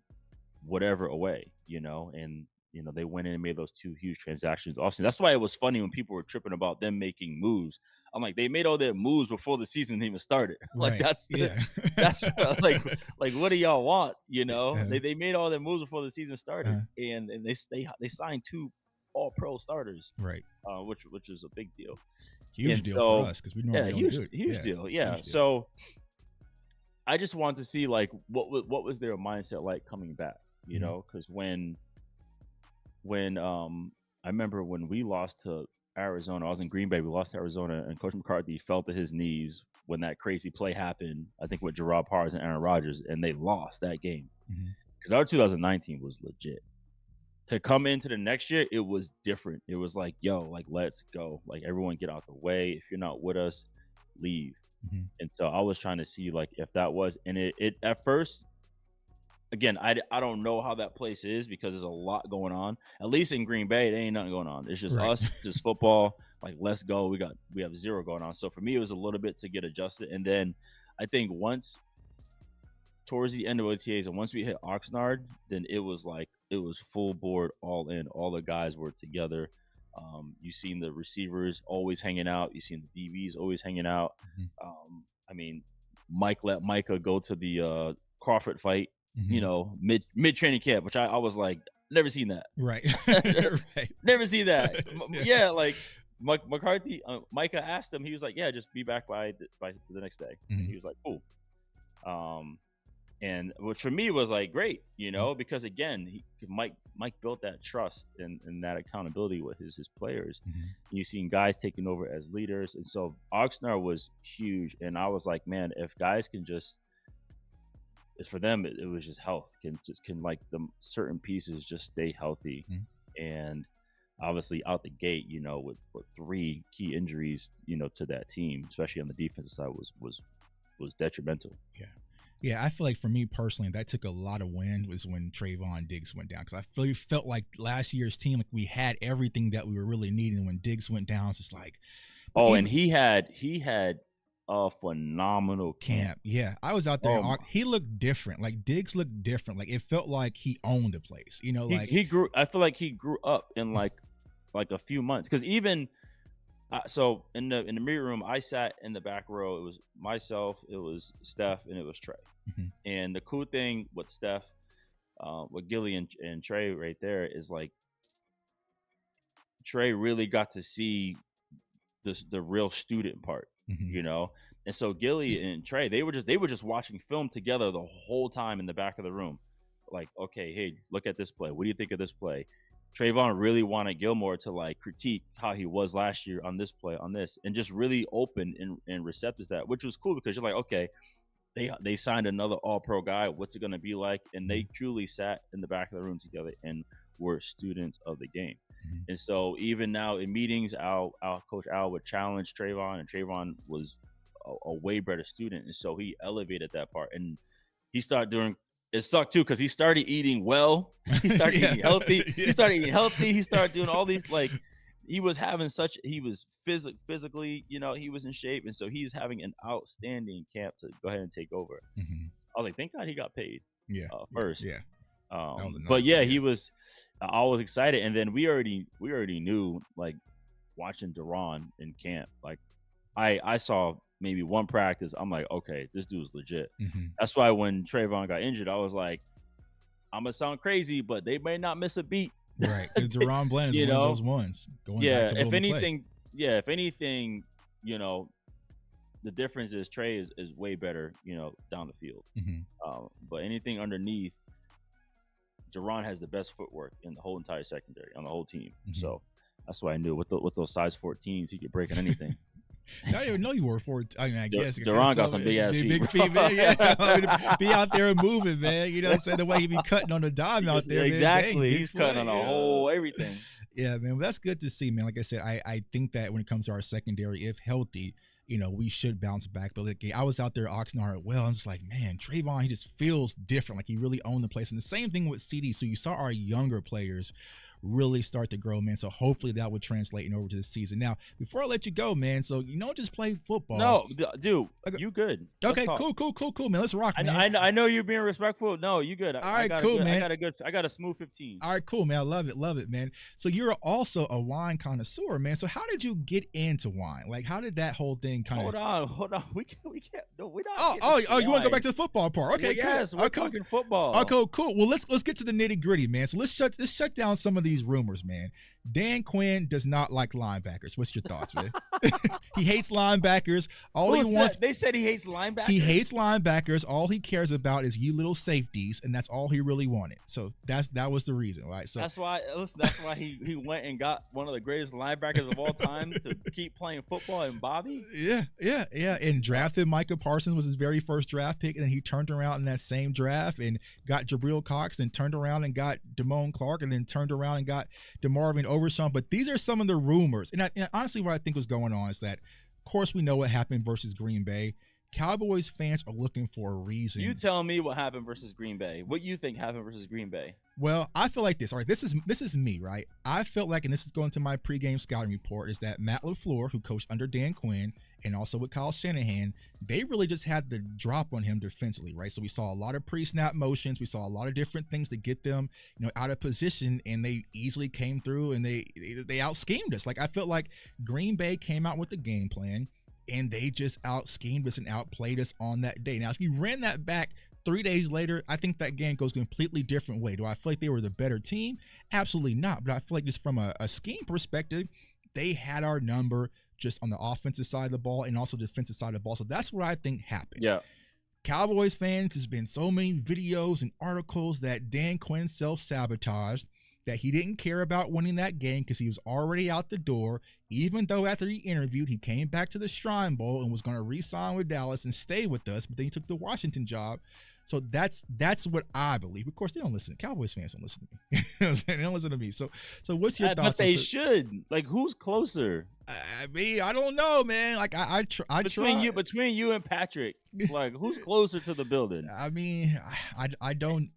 whatever away, and they went in and made those 2 huge transactions offseason. That's why it was funny when people were tripping about them making moves. I'm like, they made all their moves before the season even started. Like that's like what do y'all want? They made all their moves before the season started, and they signed 2 all-pro starters, right? Which is a big deal. Huge deal for us because we normally huge do it. Huge deal. Yeah. So I just wanted to see like what was their mindset like coming back, because when I remember when we lost to Arizona, I was in Green Bay, we lost to Arizona, and Coach McCarthy felt at his knees when that crazy play happened, I think with Gerard Parrs and Aaron Rodgers, and they lost that game. Because our 2019 was legit. To come into the next year, it was different. It was like, yo, like, let's go. Like, everyone get out the way. If you're not with us, leave. And so I was trying to see, like, if that was. And it at first, again, I don't know how that place is because there's a lot going on. At least in Green Bay, there ain't nothing going on. It's just us, just football. Like, let's go. We have 0 going on. So for me, it was a little bit to get adjusted. And then I think once towards the end of OTAs and once we hit Oxnard, then it was full board, all in. All the guys were together. You seen the receivers always hanging out. You seen the DBs always hanging out. I mean, Mike let Micah go to the Crawford fight, mid training camp, which I was like, never seen that. Right. Never seen that. Yeah, like Mike McCarthy, Micah asked him, he was like, yeah, just be back by the next day. He was like, cool. And which for me was like great, because again, Mike built that trust and that accountability with his players. You've seen guys taking over as leaders, and so Oxnard was huge. And I was like, man, if guys can just, for them, it was just health. Can like the certain pieces just stay healthy, and obviously out the gate, with 3 key injuries, to that team, especially on the defensive side, was detrimental. Yeah, I feel like for me personally, that took a lot of wind was when Trevon Diggs went down, because I felt like last year's team, like we had everything that we were really needing. When Diggs went down, it's just like, and he had a phenomenal camp. Yeah, I was out there. He looked different. Like Diggs looked different. Like it felt like he owned the place. Like he grew. I feel like he grew up in like a few months, because even. So in the media room, I sat in the back row. It was myself, it was Steph, and it was Trey. And the cool thing with Steph, with Gilly and Trey right there is like Trey really got to see the real student part, And so Gilly and Trey, they were just watching film together the whole time in the back of the room. Like, okay, hey, look at this play. What do you think of this play? Trevon really wanted Gilmore to like critique how he was last year on this play, on this, and just really open and receptive to that, which was cool because you're like, okay, they signed another all-pro guy. What's it going to be like? And they truly sat in the back of the room together and were students of the game. And so even now in meetings, Coach Al would challenge Trevon, and Trevon was a way better student. And so he elevated that part, and he started doing. It sucked too because he started eating well. He started eating healthy. He started doing all these, like, he was physically, he was in shape, and so he was having an outstanding camp to go ahead and take over. I was like, thank God he got paid. First. But yeah, he was. I was excited, and then we already knew, like, watching Duran in camp. Like, I saw maybe one practice, I'm like, okay, this dude's legit. That's why when Trevon got injured, I was like, I'm gonna sound crazy, but they may not miss a beat. Right, because Deron Bland is one of those ones. If anything, the difference is Trey is way better, down the field. But anything underneath, Deron has the best footwork in the whole entire secondary on the whole team. So that's why I knew with those size 14s, he could break on anything. I didn't even know you were 4. I mean, I guess Deron got some big ass feet. Big feet, man. Yeah, be out there and moving, man. You know what I'm saying? The way he be cutting on the dime out there, exactly. Man. He's cutting on a whole everything. Yeah, man. Well, that's good to see, man. Like I said, I think that when it comes to our secondary, if healthy, we should bounce back. But like, I was out there Oxnard. Well, I'm just like, man, Trevon, he just feels different. Like he really owned the place. And the same thing with CD. So you saw our younger players really start to grow, man. So hopefully that would translate over to the season. Now, before I let you go, man, so just play football. No, dude, you good. Okay, cool, man. Let's rock, man. I know you're being respectful. No, you good. All right, cool, man. I got a smooth 15. All right, cool, man. I love it, man. So you're also a wine connoisseur, man. So how did you get into wine? Like, how did that whole thing kind of? Hold on. We can't. No, we're Oh, not. you want to go back to the football part? Okay, well, yes, cool. We're talking football. Okay, cool. Well, let's get to the nitty gritty, man. So let's shut down some of these rumors, man. Dan Quinn does not like linebackers. What's your thoughts, man? He hates linebackers. They said he hates linebackers. He hates linebackers. All he cares about is you little safeties, and that's all he really wanted. So that was the reason, right? So that's why he went and got one of the greatest linebackers of all time to keep playing football and Bobby. Yeah. And drafted Micah Parsons was his very first draft pick, and then he turned around in that same draft and got Jabril Cox, then turned around and got Damone Clark, and then turned around and got DeMarvin Overshown. But these are some of the rumors. And honestly, what I think was going on is that, of course, we know what happened versus Green Bay. Cowboys fans are looking for a reason. You tell me what happened versus Green Bay. What you think happened versus Green Bay? Well, I feel like this. All right, this is me, right? I felt like, and this is going to my pregame scouting report, is that Matt LaFleur, who coached under Dan Quinn and also with Kyle Shanahan, they really just had the drop on him defensively, right? So we saw a lot of pre-snap motions. We saw a lot of different things to get them, out of position, and they easily came through and they out-schemed us. Like, I felt like Green Bay came out with the game plan, and they just out-schemed us and outplayed us on that day. Now, if you ran that back 3 days later, I think that game goes a completely different way. Do I feel like they were the better team? Absolutely not. But I feel like just from a scheme perspective, they had our number just on the offensive side of the ball and also defensive side of the ball. So that's what I think happened. Yeah. Cowboys fans, there's been so many videos and articles that Dan Quinn self-sabotaged, that he didn't care about winning that game because he was already out the door, even though after he interviewed, he came back to the Shrine Bowl and was going to re-sign with Dallas and stay with us, but then he took the Washington job. So that's what I believe. Of course, they don't listen. Cowboys fans don't listen to me. They don't listen to me. So what's your thoughts? But they should. Like, who's closer? I mean, I don't know, man. Like, I try. Between you and Patrick, like, who's closer to the building? I mean, I don't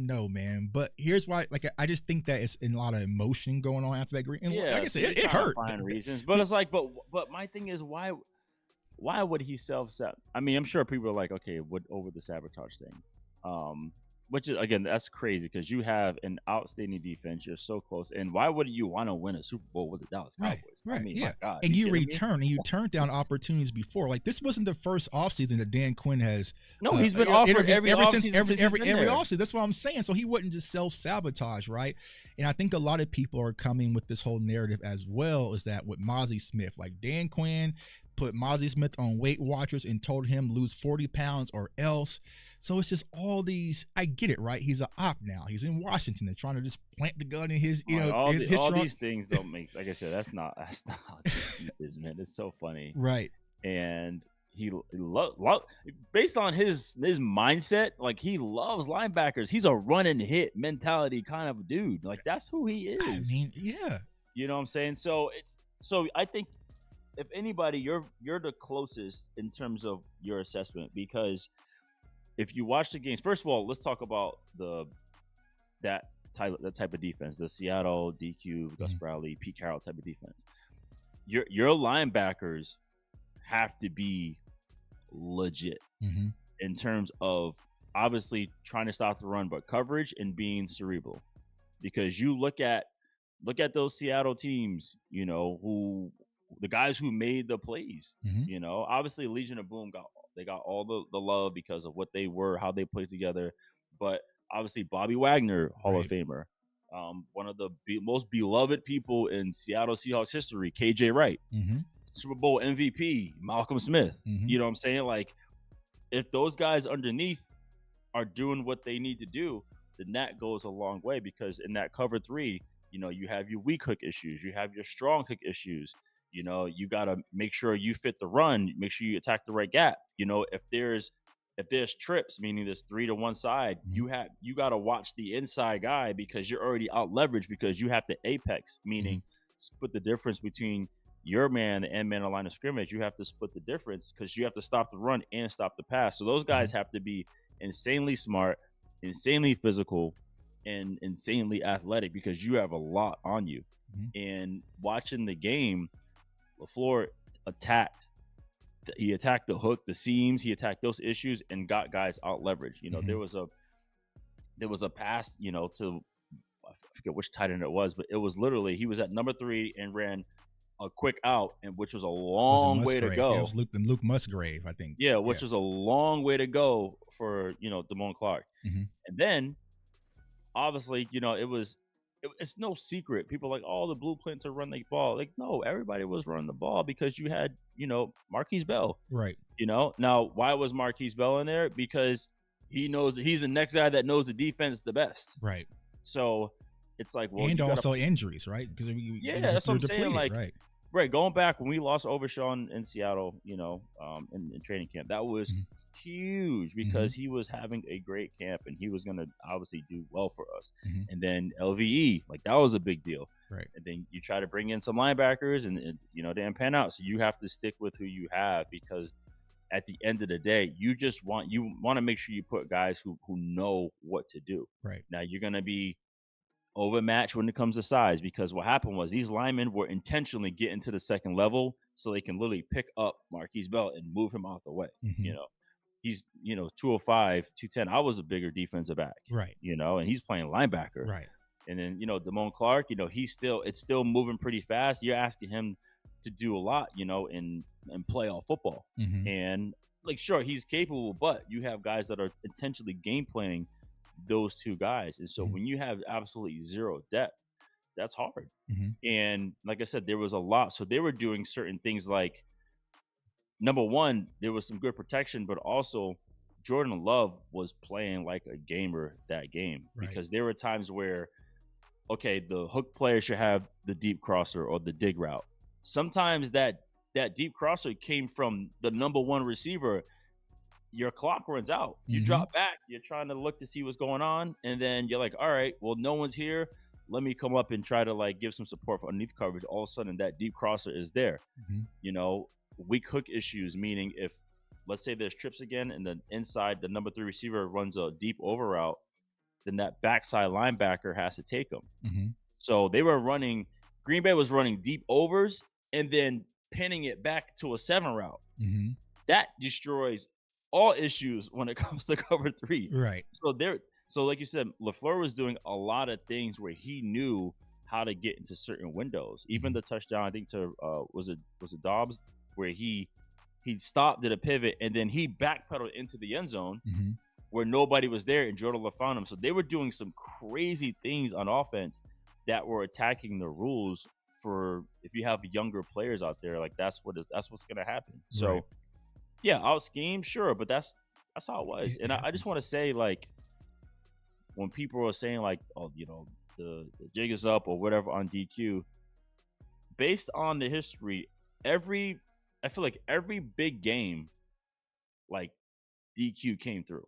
know, man. But here's why. Like, I just think that it's a lot of emotion going on after that green. And like I said, it hurt. Fine reasons, but it's like, but my thing is, why would he self-sabotage? I mean, I'm sure people are like, okay, what over the sabotage thing? Which is, again, that's crazy because you have an outstanding defense. You're so close. And why wouldn't you want to win a Super Bowl with the Dallas Cowboys? Right. I mean, yeah. my God. And you turned down opportunities before. Like, this wasn't the first offseason that Dan Quinn has. No, he's been offered every offseason. Every offseason. That's what I'm saying. So he wouldn't just self-sabotage, right? And I think a lot of people are coming with this whole narrative as well, is that with Mozzie Smith, like Dan Quinn put Mozzie Smith on Weight Watchers and told him lose 40 pounds or else. So it's just all these. I get it, right? He's an op now. He's in Washington. They're trying to just plant the gun in his, all these things don't make. Like I said, that's not how it is, man. It's so funny, right? And he based on his mindset, like, he loves linebackers. He's a run and hit mentality kind of dude. Like, that's who he is. I mean, yeah. You know what I'm saying? So I think, if anybody, you're the closest in terms of your assessment, because if you watch the games, first of all, let's talk about that type of defense, the Seattle DQ, Gus Bradley, Pete Carroll type of defense. Your linebackers have to be legit in terms of obviously trying to stop the run, but coverage and being cerebral. Because you look at those Seattle teams, who the guys who made the plays, obviously Legion of Boom got all the love because of what they were, how they played together. But obviously Bobby Wagner, Hall of Famer, one of the most beloved people in Seattle Seahawks history, KJ Wright, Super Bowl MVP, Malcolm Smith. You know what I'm saying? Like, if those guys underneath are doing what they need to do, then that goes a long way, because in that cover three, you have your weak hook issues, you have your strong hook issues. You got to make sure you fit the run, make sure you attack the right gap. If there's trips, meaning there's 3 to one side, you got to watch the inside guy, because you're already out leveraged, because you have to apex, meaning split the difference between your man, the end man on line of scrimmage, you have to split the difference because you have to stop the run and stop the pass. So those guys have to be insanely smart, insanely physical, and insanely athletic because you have a lot on you. And watching the game, LaFleur attacked. He attacked the hook, the seams. He attacked those issues and got guys out leverage. You know, there was a pass, you know, to I forget which tight end it was, but it was literally he was at number 3 and ran a quick out, and which was a long way to go. Yeah, it was Luke Musgrave, I think. Yeah, which was a long way to go for, you know, Damone Clark. And then obviously, you know, it's no secret. People are like, oh, the blueprint to run the ball. Like, no, everybody was running the ball because you had, you know, Marquise Bell. Right. You know, now why was Marquise Bell in there? Because he knows he's the next guy that knows the defense the best. Right. So it's like, well, and also injuries, right? Because that's what I'm saying. Like, right. Going back when we lost Overshawn in Seattle, you know, in training camp, that was huge because he was having a great camp and he was going to obviously do well for us. And then LVE, like that was a big deal. Right. And then you try to bring in some linebackers and you know, they didn't pan out. So you have to stick with who you have because at the end of the day, you want to make sure you put guys who know what to do. Right. Now you're going to be overmatched when it comes to size because what happened was these linemen were intentionally getting to the second level so they can literally pick up Marquise Bell and move him out the way. You know, he's, you know, 205, 210. I was a bigger defensive back. Right. You know, and he's playing linebacker. Right. And then, you know, Damone Clark, you know, it's still moving pretty fast. You're asking him to do a lot, you know, in playoff football. And like, sure, he's capable, but you have guys that are intentionally game planning those two guys. And so when you have absolutely zero depth, that's hard. And like I said, there was a lot. So they were doing certain things like, number one, there was some good protection, but also Jordan Love was playing like a gamer that game because there were times where, okay, the hook player should have the deep crosser or the dig route. Sometimes that deep crosser came from the number one receiver. Your clock runs out. You drop back. You're trying to look to see what's going on. And then you're like, all right, well, no one's here. Let me come up and try to like give some support for underneath coverage. All of a sudden that deep crosser is there. You know, weak hook issues, meaning if, let's say there's trips again and the inside, the number 3 receiver runs a deep over route, then that backside linebacker has to take them. So they were running, Green Bay was running deep overs and then pinning it back to a 7 route. That destroys all issues when it comes to cover 3. Right. So like you said, LaFleur was doing a lot of things where he knew how to get into certain windows. Even the touchdown, I think to was it Dobbs, where he stopped, did a pivot, and then he backpedaled into the end zone where nobody was there, and Jordan Love found him. So they were doing some crazy things on offense that were attacking the rules for if you have younger players out there, like that's what's going to happen. So yeah, out scheme, sure, but that's how it was. And I just want to say, like, when people are saying like, oh, you know, the jig is up or whatever on DQ, based on the history, I feel like every big game, like DQ came through.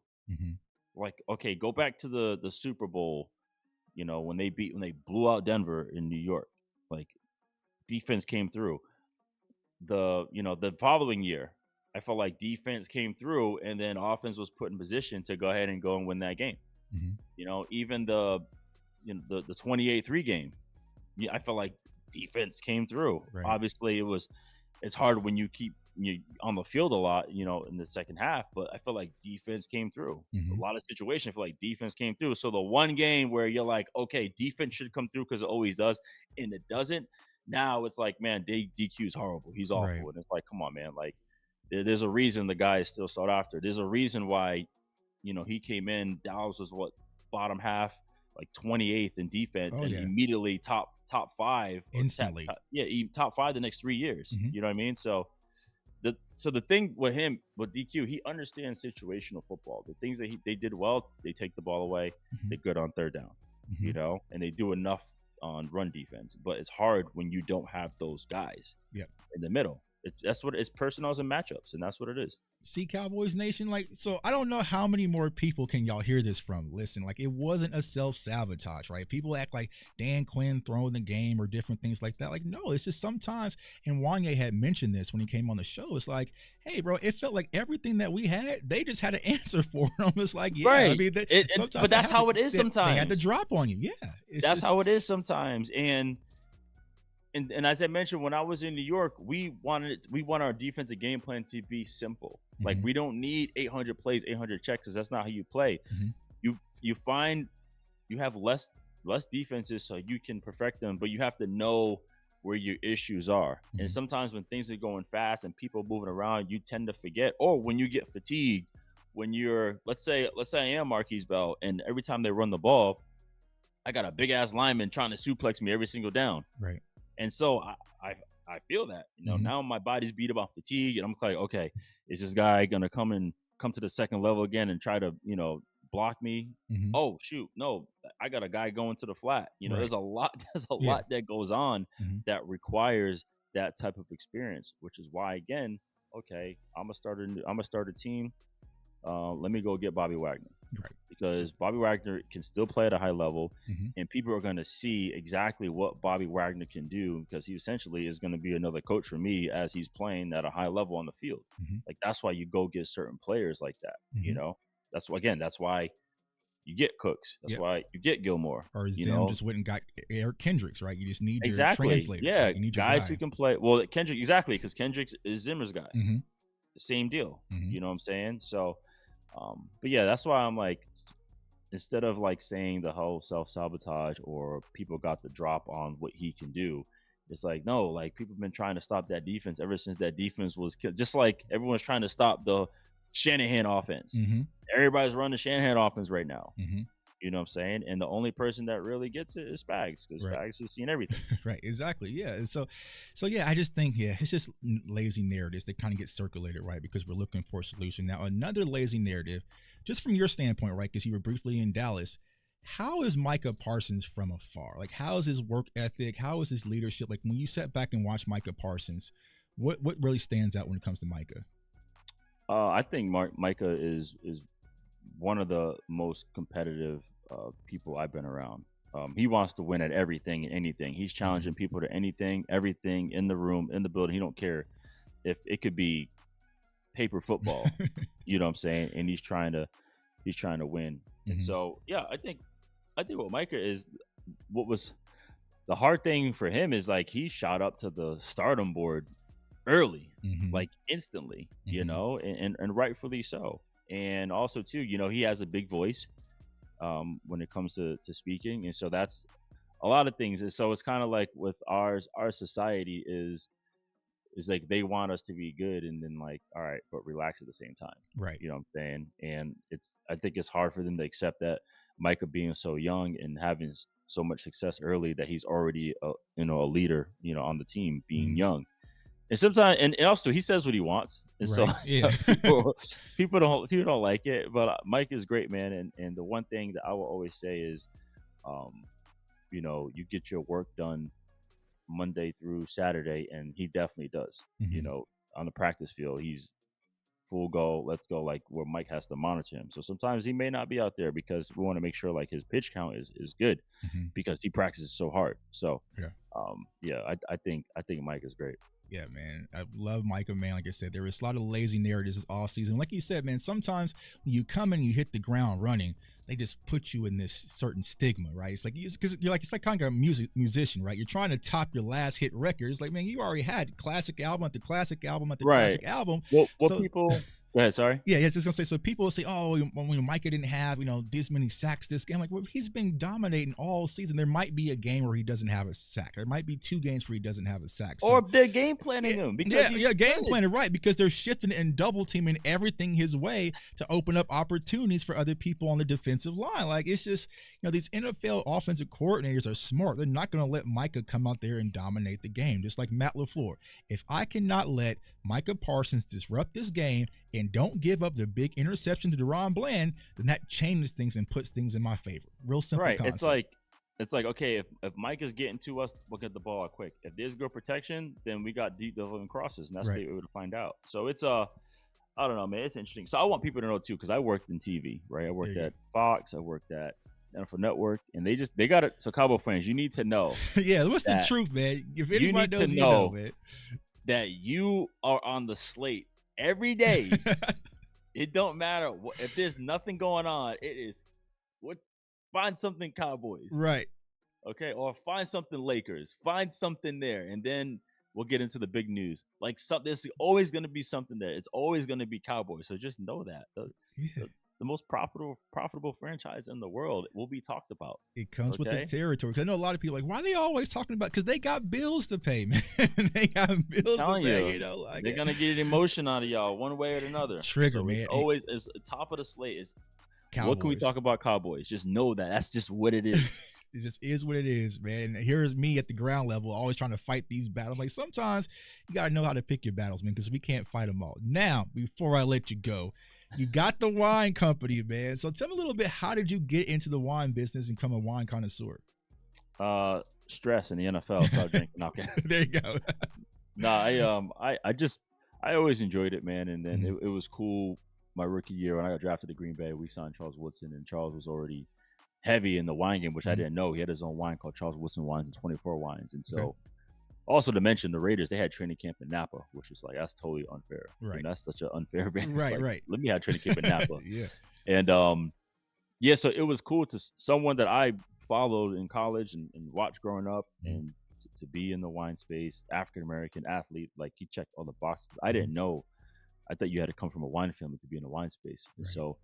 Like, okay, go back to the Super Bowl, you know, when they blew out Denver in New York, like defense came through. The following year, I felt like defense came through and then offense was put in position to go ahead and go and win that game. You know, even the 28-3 game, I felt like defense came through. Obviously, it's hard when you keep on the field a lot, you know, in the second half, but I feel like defense came through. A lot of situations, I feel like defense came through. So the one game where you're like, okay, defense should come through because it always does, and it doesn't. Now it's like, man, DQ is horrible. He's awful. And it's like, come on, man. Like, there's a reason the guy is still sought after. There's a reason why, you know, he came in. Dallas was bottom half, like 28th in defense, immediately top 5 instantly. Top 5 the next 3 years. You know what I mean? So the thing with him, with DQ, he understands situational football. The things that they did well, they take the ball away. They're good on third down, you know, and they do enough on run defense. But it's hard when you don't have those guys in the middle. That's what it's personnels and matchups, and that's what it is. See, Cowboys Nation, like, so I don't know how many more people can y'all hear this from. Listen, like, it wasn't a self-sabotage, right? People act like Dan Quinn throwing the game or different things like that. Like, no, it's just sometimes, and Wanye had mentioned this when he came on the show, it's like, hey, bro, it felt like everything that we had, they just had an answer for it. I'm just like, yeah, right. I mean, but that's how it is sometimes. They had to drop on you, yeah. That's how it is sometimes, and as I mentioned, when I was in New York, we want our defensive game plan to be simple. Mm-hmm. Like, we don't need 800 plays, 800 checks, because that's not how you play. Mm-hmm. You find you have less defenses so you can perfect them, but you have to know where your issues are. Mm-hmm. And sometimes when things are going fast and people moving around, you tend to forget. Or when you get fatigued, when you're let's say I am Marquise Bell, and every time they run the ball, I got a big ass lineman trying to suplex me every single down. Right. And so I feel that, mm-hmm. Now my body's beat up on fatigue, and I'm like, okay, is this guy gonna come to the second level again and try to, block me? Mm-hmm. Oh shoot, no, I got a guy going to the flat. Right. There's a lot that goes on mm-hmm. that requires that type of experience, which is why, again, okay, I'm gonna start a team. Let me go get Bobby Wagner. Right. Because Bobby Wagner can still play at a high level, mm-hmm. and people are going to see exactly what Bobby Wagner can do, because he essentially is going to be another coach for me as he's playing at a high level on the field. Mm-hmm. Like, that's why you go get certain players like that. Mm-hmm. That's why you get Cooks. That's why you get Gilmore. Or Zim just went and got Eric Kendricks, right? You just need your translator. Yeah, right? You need guys who can play. Well, Kendrick, exactly, because Kendricks is Zimmer's guy. Mm-hmm. Same deal. Mm-hmm. You know what I'm saying? So, but yeah, that's why I'm like, instead of like saying the whole self-sabotage or people got the drop on what he can do, it's like, no, like, people have been trying to stop that defense ever since that defense was killed. Just like everyone's trying to stop the Shanahan offense. Mm-hmm. Everybody's running the Shanahan offense right now. Mm-hmm. You know what I'm saying? And the only person that really gets it is Spags, because right. Spags has seen everything. Right, exactly. Yeah. And so yeah, I just think, it's just lazy narratives that kind of get circulated, right? Because we're looking for a solution. Now, another lazy narrative, just from your standpoint, right? Because you were briefly in Dallas. How is Micah Parsons from afar? Like, how is his work ethic? How is his leadership? Like, when you sit back and watch Micah Parsons, what really stands out when it comes to Micah? I think Micah is one of the most competitive people I've been around. He wants to win at everything and anything. He's challenging people to anything, everything, in the room, in the building. He don't care if it could be paper football. You know what I'm saying? And he's trying to win. Mm-hmm. And so, yeah, I think what Micah is, what was the hard thing for him is, like, he shot up to the stardom board early, mm-hmm. like instantly, mm-hmm. and rightfully so. And also too, he has a big voice when it comes to speaking, and so that's a lot of things. And so it's kind of like with our society is like, they want us to be good, and then like, all right, but relax at the same time, right? You know what I'm saying? And I think it's hard for them to accept that Micah being so young and having so much success early, that he's already a leader, on the team, being mm-hmm. young. And sometimes, and also, he says what he wants, and right. so yeah. people don't like it. But Mike is great, man. And the one thing that I will always say is, you get your work done Monday through Saturday, and he definitely does. Mm-hmm. On the practice field, he's full go, let's go, like, where Mike has to monitor him. So sometimes he may not be out there because we want to make sure, like, his pitch count is good, mm-hmm. because he practices so hard. So I think Mike is great. Yeah, man. I love Micah, man. Like I said, there was a lot of lazy narratives all season. Like you said, man, sometimes when you come in and you hit the ground running, they just put you in this certain stigma, right? It's like, because you're like, it's like kind of a musician, right? You're trying to top your last hit record. It's like, man, you already had classic album after classic album after classic album. What people... Go ahead, sorry. Yeah, just gonna say. So people will say, "Oh, when Micah didn't have this many sacks this game." Like, well, he's been dominating all season. There might be a game where he doesn't have a sack. There might be 2 games where he doesn't have a sack. So, or they're game planning him. Because game planning, right? Because they're shifting and double teaming everything his way to open up opportunities for other people on the defensive line. Like, it's just, these NFL offensive coordinators are smart. They're not going to let Micah come out there and dominate the game. Just like Matt LaFleur. If I cannot let Micah Parsons disrupt this game and don't give up the big interception to DeRon Bland, then that changes things and puts things in my favor. Real simple concept. it's like, okay, if Mike is getting to us, we'll get the ball out quick. If there's good protection, then we got deep delivering crosses, and that's Right. what we would find out. So it's I don't know, man. It's interesting. So I want people to know too, because I worked in TV, right? I worked at Fox, I worked at NFL Network, and they got it. So Cowboy fans, you need to know. Yeah, what's the truth, man? If anybody knows, you know, man. That you are on the slate every day. It don't matter if there's nothing going on. It is find something Cowboys, right? Okay, or find something Lakers. Find something there, and then we'll get into the big news. Like there's always going to be something there. It's always going to be Cowboys. So just know that the most profitable franchise in the world will be talked about. It comes with the territory. Because I know a lot of people are like, why are they always talking about? Because they got bills to pay, man. They got bills to pay. You know, like they're gonna get emotion out of y'all one way or another. Trigger, so man. Always is top of the slate is Cowboys. What can we talk about Cowboys? Just know that that's just what it is. It just is what it is, man. And here's me at the ground level, always trying to fight these battles. Like sometimes you gotta know how to pick your battles, man, because we can't fight them all. Now, before I let you go, you got the wine company, man. So tell me a little bit, how did you get into the wine business and become a wine connoisseur? Stress in the NFL. Start drinking. Okay. There you go. No, I always enjoyed it, man. And then it was cool. My rookie year when I got drafted to Green Bay, we signed Charles Woodson, and Charles was already heavy in the wine game, which I didn't know. He had his own wine called Charles Woodson Wines and 24 Wines. And so also to mention, the Raiders, they had training camp in Napa, which is like, that's totally unfair. Right. And that's such an unfair brand. Right, like, right. Let me have training camp in Napa. Yeah. And so it was cool to someone that I followed in college and watched growing up, and to be in the wine space, African-American athlete, like he checked all the boxes. I didn't know. I thought you had to come from a wine family to be in the wine space. And so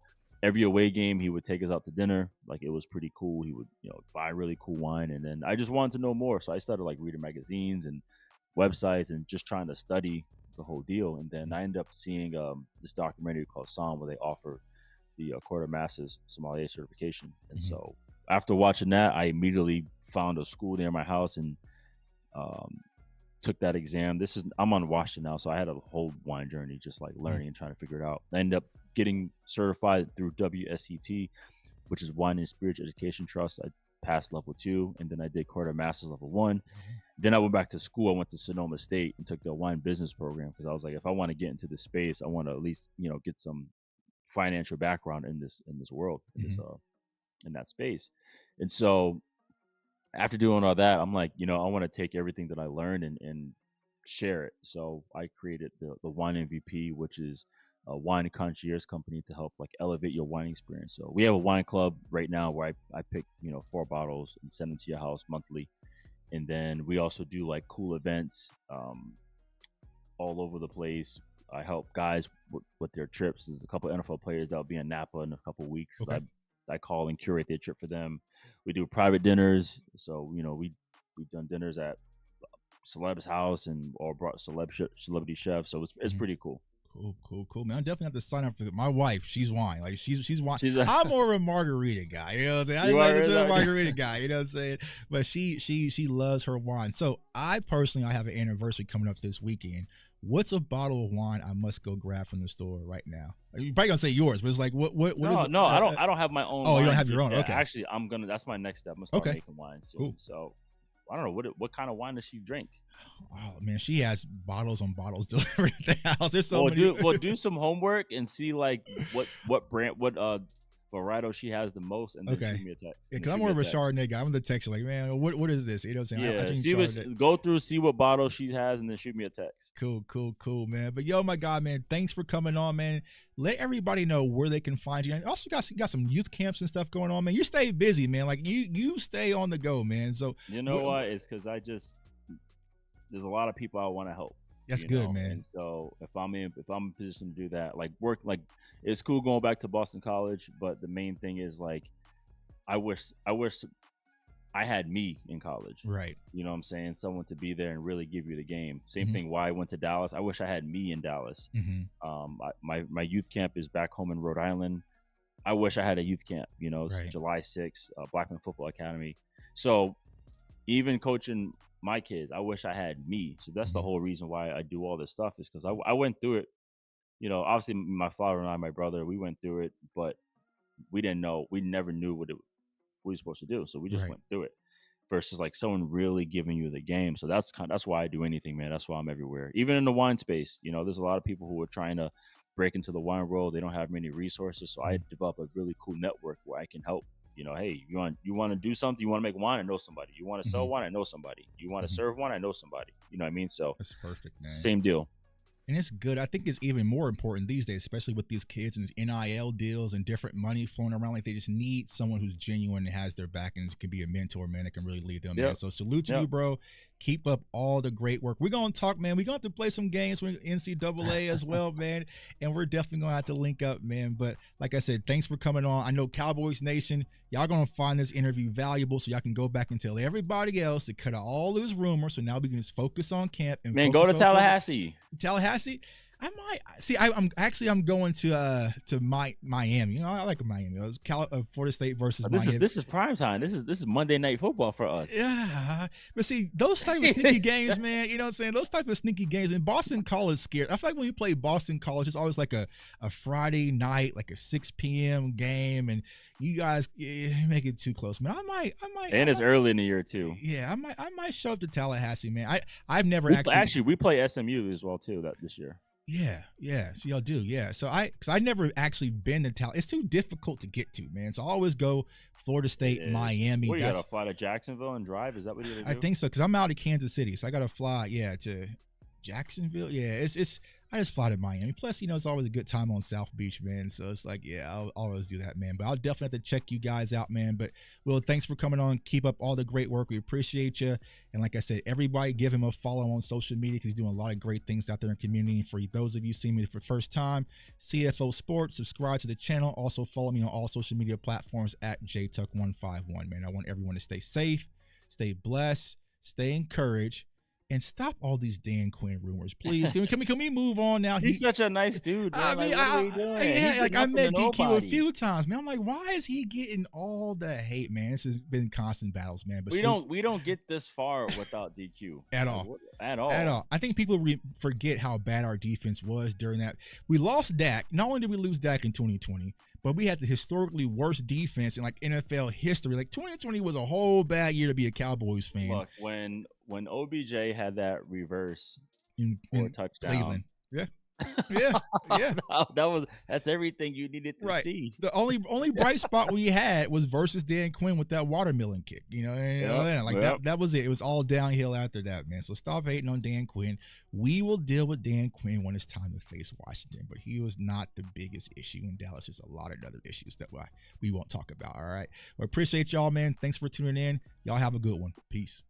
every away game, he would take us out to dinner. Like, it was pretty cool. He would, buy really cool wine. And then I just wanted to know more. So I started like reading magazines and websites and just trying to study the whole deal. And then I ended up seeing this documentary called Somm, where they offer the quartermaster's sommelier certification. And so after watching that, I immediately found a school near my house and took that exam. I'm on Washington now, so I had a whole wine journey, just like learning and trying to figure it out. I ended up getting certified through WSET, which is Wine and Spirits Education Trust. I passed level 2, and then I did quartermaster's level 1. Then I went back to school. I went to Sonoma State and took the wine business program, because I was like, if I want to get into this space, I want to at least get some financial background in this world, in that space. And so after doing all that, I'm like, I want to take everything that I learned and share it. So I created the Wine MVP, which is a wine concierge company to help like elevate your wine experience. So we have a wine club right now where I pick 4 bottles and send them to your house monthly. And then we also do like cool events all over the place. I help guys with their trips. There's a couple of NFL players that'll be in Napa in a couple of weeks. Okay. I call and curate their trip for them. We do private dinners. So, we've done dinners at celeb's house or brought celebrity chefs. So it's pretty cool. Cool, man. I definitely have to sign up for it. My wife, she's wine. Like she's wine. I'm more of a margarita guy. You know what I'm saying? I like a margarita guy. You know what I'm saying? But she loves her wine. So I have an anniversary coming up this weekend. What's a bottle of wine I must go grab from the store right now? You're probably gonna say yours, but it's like what is it? No, I don't have my own. Oh, wine. You don't have your own. Okay. Actually, that's my next step. I'm gonna start making wine soon. Cool. So I don't know what kind of wine does she drink? Oh man, she has bottles on bottles delivered at the house. There's so many. Do some homework and see like what brand, what varietal she has the most, and then shoot me a text. Yeah, because I'm more of a Chardonnay guy. I'm gonna text you like, man, what is this? You know what I'm saying? Yeah, go through, see what bottle she has, and then shoot me a text. Cool, man. But my God, man, thanks for coming on, man. Let everybody know where they can find you. And also got some youth camps and stuff going on, man. You stay busy, man. Like you stay on the go, man. So what? It's because there's a lot of people I want to help. That's good, man. And so if I'm in position to do that, like work, like it's cool going back to Boston College, but the main thing is like, I wish I had me in college. Right. You know what I'm saying? Someone to be there and really give you the game. Same thing. Why I went to Dallas. I wish I had me in Dallas. My youth camp is back home in Rhode Island. I wish I had a youth camp. It's July 6th, Blackmon Football Academy. So even coaching my kids, I wish I had me. So that's the whole reason why I do all this stuff, is because I went through it. Obviously my father and I, my brother, we went through it, but we never knew what we were supposed to do. So we just went through it. versus like someone really giving you the game. So that's why I do anything, man. That's why I'm everywhere. Even in the wine space, there's a lot of people who are trying to break into the wine world. They don't have many resources. So I develop a really cool network where I can help. Hey, you want to do something, you want to make wine, I know somebody. You want to sell wine, I know somebody. You want to serve wine, I know somebody. You know what I mean? So that's perfect, man. Same deal. And it's good. I think it's even more important these days, especially with these kids and these NIL deals and different money flowing around. Like, they just need someone who's genuine and has their back and can be a mentor, man, that can really lead them. Man. So salute to you, bro. Keep up all the great work. We're going to talk, man. We're going to have to play some games with NCAA as well, man. And we're definitely going to have to link up, man. But like I said, thanks for coming on. I know Cowboys Nation, y'all going to find this interview valuable, so y'all can go back and tell everybody else to cut out all those rumors. So now we can just focus on camp. And man, go to Tallahassee. Tallahassee? I might see. I'm going to Miami. I like Miami. It was Florida State versus Miami. This is prime time. This is Monday Night Football for us. Yeah, but see, those type of sneaky games, man. You know what I'm saying? Those type of sneaky games. And Boston College scared. I feel like when you play Boston College, it's always like a Friday night, like a 6 p.m. game, and you guys make it too close, man. I might. And it's early in the year too. Yeah, I might show up to Tallahassee, man. I've never we play SMU as well too this year. Yeah. So y'all do, yeah. So I never actually been to Tallahassee. It's too difficult to get to, man. So I always go Florida State, Miami. You gotta fly to Jacksonville and drive? Is that what you gotta do? I think so, because I'm out of Kansas City, so I gotta fly, to Jacksonville. Yeah, it's I just fly to Miami. Plus, it's always a good time on South Beach, man. So it's like, I'll always do that, man. But I'll definitely have to check you guys out, man. But Will, thanks for coming on. Keep up all the great work. We appreciate you. And like I said, everybody give him a follow on social media, because he's doing a lot of great things out there in the community. And for those of you seeing me for the first time, CFO Sports, subscribe to the channel. Also follow me on all social media platforms at JTuck151, man. I want everyone to stay safe, stay blessed, stay encouraged. And stop all these Dan Quinn rumors, please. Can we move on now? He's such a nice dude. Man. What are we doing? I met DQ a few times, man. I'm like, why is he getting all the hate, man? This has been constant battles, man. But we don't get this far without DQ at all. At all. I think people forget how bad our defense was during that. We lost Dak. Not only did we lose Dak in 2020, but we had the historically worst defense in like NFL history. Like 2020 was a whole bad year to be a Cowboys fan. Look, when OBJ had that reverse for touchdown, Cleveland. That's everything you needed to see. The only bright spot we had was versus Dan Quinn with that watermelon kick. That was it. It was all downhill after that, man. So stop hating on Dan Quinn. We will deal with Dan Quinn when it's time to face Washington, but he was not the biggest issue in Dallas. There's a lot of other issues that we won't talk about. All right. Well, appreciate y'all, man. Thanks for tuning in. Y'all have a good one. Peace.